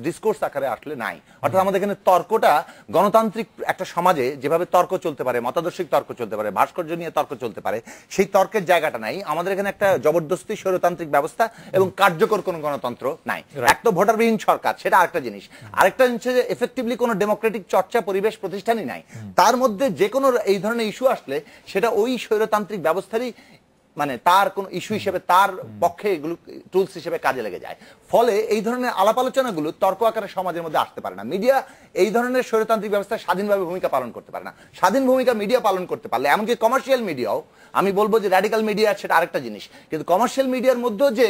ডিসকোর্স আকারে আসলে নাই। অর্থাৎ আমাদের এখানে তর্কটা গণতান্ত্রিক একটা সমাজে যেভাবে তর্ক চলতে পারে, মতাদর্শিক তর্ক চলতে পারে, ভাস্কর্য নিয়ে তর্ক চলতে পারে, সেই তর্কের জায়গাটা নাই। আমাদের এখানে একটা জবরদস্তি স্বৈরতান্ত্রিক ব্যবস্থা এবং কার্যকর কোনো গণতন্ত্র নাই। এক তো ভোটারবিহীন সরকার, সেটা আরেকটা জিনিস। আরেকটা হচ্ছে যে এফেক্টিভলি কোনো ডেমোক্রেটিক চর্চা পরিবেশ প্রতিষ্ঠানই নাই। তার মধ্যে যে কোনো এই ধরনের ইস্যু আসলে সেটা ওই স্বৈরতান্ত্রিক ব্যবস্থারই মানে তার কোন ইস্যু হিসেবে তার পক্ষে এগুলো টুলস হিসেবে কাজে লেগে যায়। ফলে এই ধরনের আলাপ আলোচনাগুলো তর্ক আকারে সমাজের মধ্যে আসতে পারে না। মিডিয়া এই ধরনের স্বৈরতান্ত্রিক ব্যবস্থায় স্বাধীনভাবে ভূমিকা পালন করতে পারে না। স্বাধীন ভূমিকা মিডিয়া পালন করতে পারলে, এমনকি কমার্শিয়াল মিডিয়াও, আমি বলবো যে র্যাডিক্যাল মিডিয়া সেটা আরেকটা জিনিস, কিন্তু কমার্শিয়াল মিডিয়ার মধ্যেও যে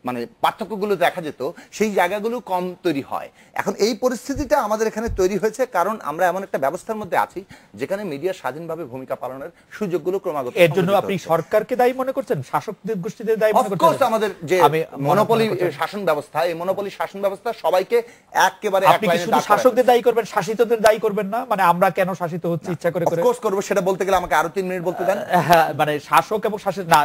মানে পার্থক্যগুলো দেখা যেত সেই জায়গাগুলো কম তৈরি হয়। এখন এই পরিস্থিতিটা আমাদের এখানে তৈরি হয়েছে কারণ আমরা এমন একটা ব্যবস্থার মধ্যে আছি যেখানে মিডিয়া স্বাধীনভাবে ভূমিকা পালনের সুযোগগুলো ক্রমাগত। এর জন্য আপনি সরকারকে দায়ী মনে করছেন, শাসকদের গোষ্ঠীদের দায়ী মনে করছেন? অফকোর্স আমাদের যে মনোপলি শাসন ব্যবস্থা, এই মনোপলি শাসন ব্যবস্থা সবাইকে একেবারে আপনি কি শুধু শাসকদের দায়ী করবেন, শাসিতদের দায়ী করবেন না? মানে আমরা কেন শাসিত হচ্ছি ইচ্ছা করে করে? অফকোর্স করব, সেটা বলতে গেলে আমাকে আরো 3 মিনিট বলতে দেন। হ্যাঁ, মানে শাসক এবং শাসিত না,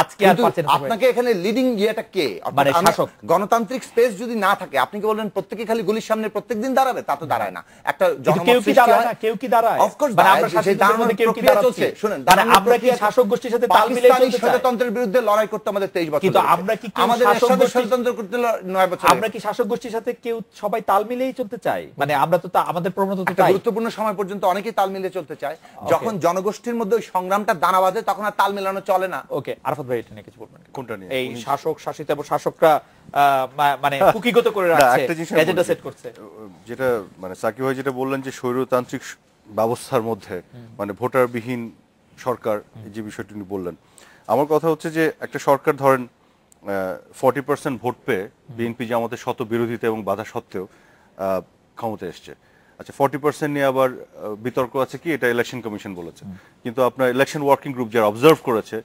আজকে আর পাচ্ছেন না। আপনাকে এখানে লিডিং ইয়েটা কে? মানে শাসক। গণতান্ত্রিক স্পেস যদি না থাকে, আপনি কি বলবেন প্রত্যেকে খালি গুলির সামনে প্রত্যেকদিন দাঁড়াবে? তা তো দাঁড়ায় না। একটা জনমত সৃষ্টি হয়। কেউ কি দাঁড়ায়? অফকোর্স মানে আমরা শাসিতদের মধ্যে কেউ কি দাঁড়াচ্ছে? শুনেন, মানে আমরা কি শাসক গোষ্ঠীর সাথে তাল মিলিয়ে চলতে চাই? স্বৈরতন্ত্রের বিরুদ্ধে লড়াই করতে আমাদের 23 বছর, কিন্তু আমরা কি আমাদের স্বৈরতন্ত্র করতে 9 বছর, আমরা কি শাসক গোষ্ঠীর সাথে কেউ সবাই তাল মিলিয়েই চলতে চাই? মানে আমরা তো আমাদের প্রবণতা তো তাই। গুরুত্বপূর্ণ সময় পর্যন্ত অনেকেই তাল মিলিয়ে চলতে চায়। যখন জনগোষ্ঠীর মধ্যে ওই সংগ্রামটা দানা বাঁধে তখন আর তাল মেলানো চলে না। ওকে, আরাফাত ভাই এটা নিয়ে কিছু বলবেন? কোনটা নিয়ে? এই শাসক শাসিত এবং শাসকরা মানে কুকিগত করে রাখছে, এজেন্ডা সেট করছে। যেটা মানে সাকিব ভাই যেটা বললেন যে স্বৈরতান্ত্রিক ব্যবস্থার মধ্যে মানে ভোটারবিহীন সরকার, যে বিষয়টি উনি বললেন, আমার কথা হচ্ছে যে একটা সরকার ধরেন 40% ভোট পেয়ে বিএনপি জামাতের শত বিরোধিতা এবং বাধা সত্ত্বেও ক্ষমতায় এসছে। আচ্ছা, 40% নিয়ে আবার বিতর্ক আছে কি, এটা ইলেকশন কমিশন বলেছে, কিন্তু আপনার ইলেকশন ওয়ার্কিং গ্রুপ যারা অবজার্ভ করেছে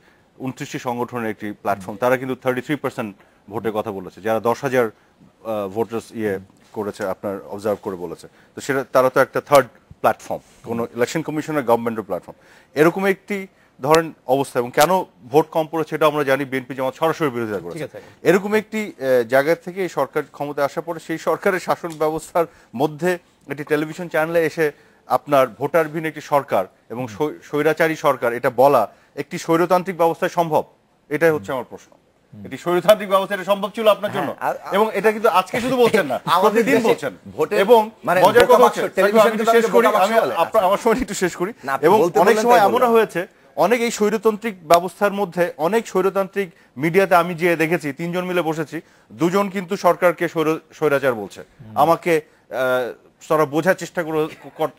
29টি সংগঠনের একটি প্ল্যাটফর্ম, তারা কিন্তু 33% ভোটের কথা বলেছে, যারা 10,000 ভোটার্স করেছে আপনার অবজার্ভ করে বলেছে। তো সেটা তারা তো একটা থার্ড প্ল্যাটফর্ম, কোনো ইলেকশন কমিশনের গভর্নমেন্টের প্ল্যাটফর্ম। এরকম একটি ধরেন অবস্থা, এবং কেন ভোট কম পড়েছে এটা আমরা জানি, বিএনপি জামাত সরাসরি বিরোধিতা করেছে। এরকম একটি জায়গা থেকে এই সরকার ক্ষমতায় আসার পরে সেই সরকারের শাসন ব্যবস্থার মধ্যে একটি টেলিভিশন চ্যানেলে এসে আপনার ভোটারবিহীন একটি সরকার এবং স্বৈরাচারী সরকার এটা বলা একটি স্বৈরতান্ত্রিক ব্যবস্থায় সম্ভব? এটাই হচ্ছে আমার প্রশ্ন। এটি স্বৈরতান্ত্রিক ব্যবস্থা এটা সম্ভব ছিল আপনার জন্য? এবং এটা কিন্তু আজকে শুধু বলছেন না, প্রতিদিন বলছেন। এবং মজার কথা হচ্ছে, আমার সময় একটু শেষ করি, এবং অনেক সময় এমনও হয়েছে অনেক এই স্বৈরতান্ত্রিক ব্যবস্থার মধ্যে অনেক স্বৈরতান্ত্রিক মিডিয়াতে আমি যে দেখেছি 3 জন মিলে বসেছি, 2 জন কিন্তু সরকারকে স্বৈরাচার বলছে, আমাকে তারা বোঝার চেষ্টা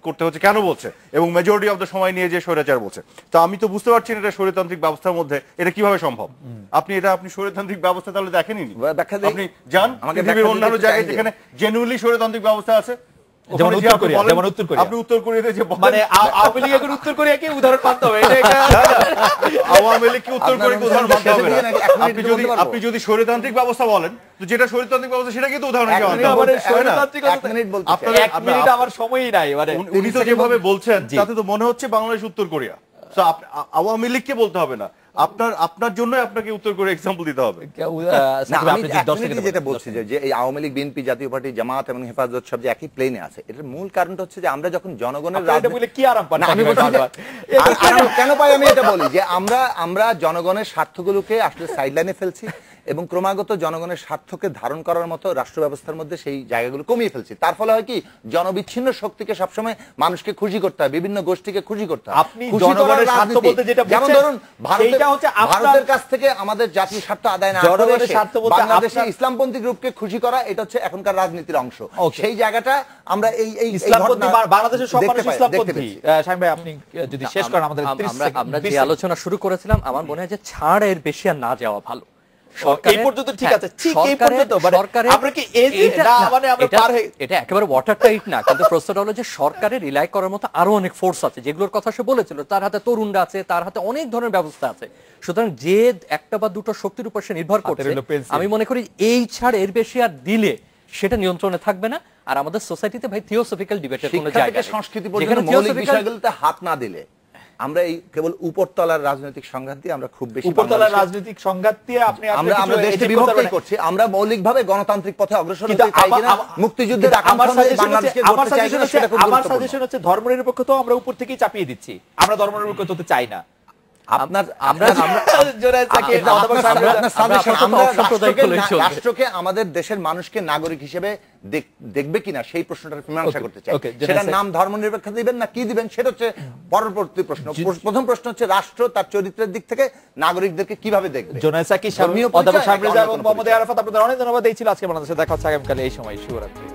করতে হচ্ছে কেন বলছে, এবং মেজরিটি অফ দ্য সময় নিয়ে যে স্বৈরাচার বলছে। তো আমি তো বুঝতে পারছি না এটা স্বৈরতান্ত্রিক ব্যবস্থার মধ্যে এটা কিভাবে সম্ভব। আপনি স্বৈরতান্ত্রিক ব্যবস্থা তাহলে দেখেনি? আপনি যান পৃথিবীর অন্যান্য জায়গায় যেখানে জেনুইনলি স্বৈরতান্ত্রিক ব্যবস্থা আছে, যেমন উত্তর কোরিয়া, আপনি উত্তর কোরিয়াতে যে মানে আওয়ামী লীগের উত্তর কোরিয়াকে উদাহরণ মানতে হবে, আওয়ামী লীগকে উত্তর কোরিয়াকে উদাহরণ মানতে হবে না। আপনি যদি স্বৈরতান্ত্রিক ব্যবস্থা বলেন, তো যেটা স্বৈরতান্ত্রিক ব্যবস্থা সেটা কিন্তু উদাহরণ হিসেবে আনতে হবে। এক মিনিট আমার সময়ই নাই, মানে উনি তো যেভাবে বলছেন তাতে তো মনে হচ্ছে বাংলাদেশ উত্তর কোরিয়া। আওয়ামী লীগকে বলতে হবে না, আপনার জন্য আপনাকে উত্তর করে এক্সাম্পল দিতে হবে। যেটা বলছি যে এই আওয়ামী লীগ, বিএনপি, জাতীয় পার্টি, জামাত এবং হেফাজত সব যে একই প্লেনে আছে, এটার মূল কারণটা হচ্ছে যে আমরা যখন জনগণের কেন পাই, আমি এটা বলি যে আমরা জনগণের স্বার্থগুলোকে আসলে সাইডলাইনে ফেলছি এবং ক্রমাগত জনগণের স্বার্থকে ধারণ করার মতো রাষ্ট্র ব্যবস্থার মধ্যে সেই জায়গাগুলো কমিয়ে ফেলছি। তার ফলে হয় কি, জনবিচ্ছিন্ন শক্তিকে সবসময় মানুষকে খুশি করতে হয়, বিভিন্ন গোষ্ঠীকে খুশি করতে হয়। আপনি জনগণের স্বার্থ বলতে যেটা যেমন ধরুন ভারতের কাছ থেকে আমাদের জাতীয় স্বার্থ আদায় না করে বাংলাদেশে ইসলামপন্থী গ্রুপকে খুশি করা, এটা হচ্ছে এখনকার রাজনীতির অংশ। সেই জায়গাটা আমরা এই ইসলামপন্থী, বাংলাদেশের সব মানুষ ইসলামপন্থী। শামীম ভাই আপনি যদি শেষ করেন আমাদের 30 সেকেন্ড। আমরা যে আলোচনা শুরু করেছিলাম, আমার মনে হয় যে ছাড় এর বেশি আর না যাওয়া ভালো। এই পর্যন্ত ঠিক আছে, ঠিক এই পর্যন্ত আমরা কি মানে আমরা পার হয়ে এটা একেবারে ওয়াটার টাইট না, কিন্তু প্রশ্নটা হলো যে সরকারের রিলাই করার মতো আরো অনেক ফোর্স আছে যেগুলোর কথা সে বলেছিল, তার হাতে তরুণরা আছে, তার হাতে অনেক ধরনের ব্যবস্থা আছে। সুতরাং যে একটা বা দুটো শক্তির উপর সে নির্ভর করছে, আমি মনে করি এই ছাড় এর বেশি আর দিলে সেটা নিয়ন্ত্রণে থাকবে না। আর আমাদের সোসাইটিতে ভাই থিওসফিক্যাল ডিবেটের কোনো জায়গা নেই, সংস্কৃতি পর্যন্ত মৌলিক বিষয়গুলোতে হাত না দিলে আমরা এই কেবল উপরতলার রাজনৈতিক সংঘাত দিয়ে আমরা খুব বেশি উপরতলার রাজনৈতিক সংঘাত দিয়ে আমরা দেশকে বিভক্ত করছি। আমরা মৌলিকভাবে গণতান্ত্রিক পথে অগ্রসর হতে চাই কিনা, মুক্তিযুদ্ধের আকাঙ্ক্ষা নিয়ে বাংলাদেশকে গড়তে চাই কিনা, সেটা খুব গুরুত্বপূর্ণ। আমার সাজেশন হচ্ছে ধর্মনিরপেক্ষতা আমরা উপর থেকেই চাপিয়ে দিচ্ছি, আমরা ধর্মনিরপেক্ষ হতে চাই না। রাষ্ট্রকে আমাদের দেশের মানুষকে নাগরিক হিসেবে দেখবে কিনা সেই প্রশ্নটা মীমাংসা করতে চাই। সেটার নাম ধর্মনিরপেক্ষ দিবেন না কি দিবেন সেটা হচ্ছে পরবর্তী প্রশ্ন। প্রথম প্রশ্ন হচ্ছে রাষ্ট্র তার চরিত্রের দিক থেকে নাগরিকদেরকে কিভাবে দেখবে। জোনায়েদ সাকি, অধ্যাপক শামীম রেজা এবং মোহাম্মদ আরাফাত, আপনাদের অনেক ধন্যবাদ। এই ছিল আজকে বাংলাদেশে দেখা হচ্ছে আগামীকাল এই সময়। শুভরাত্রি।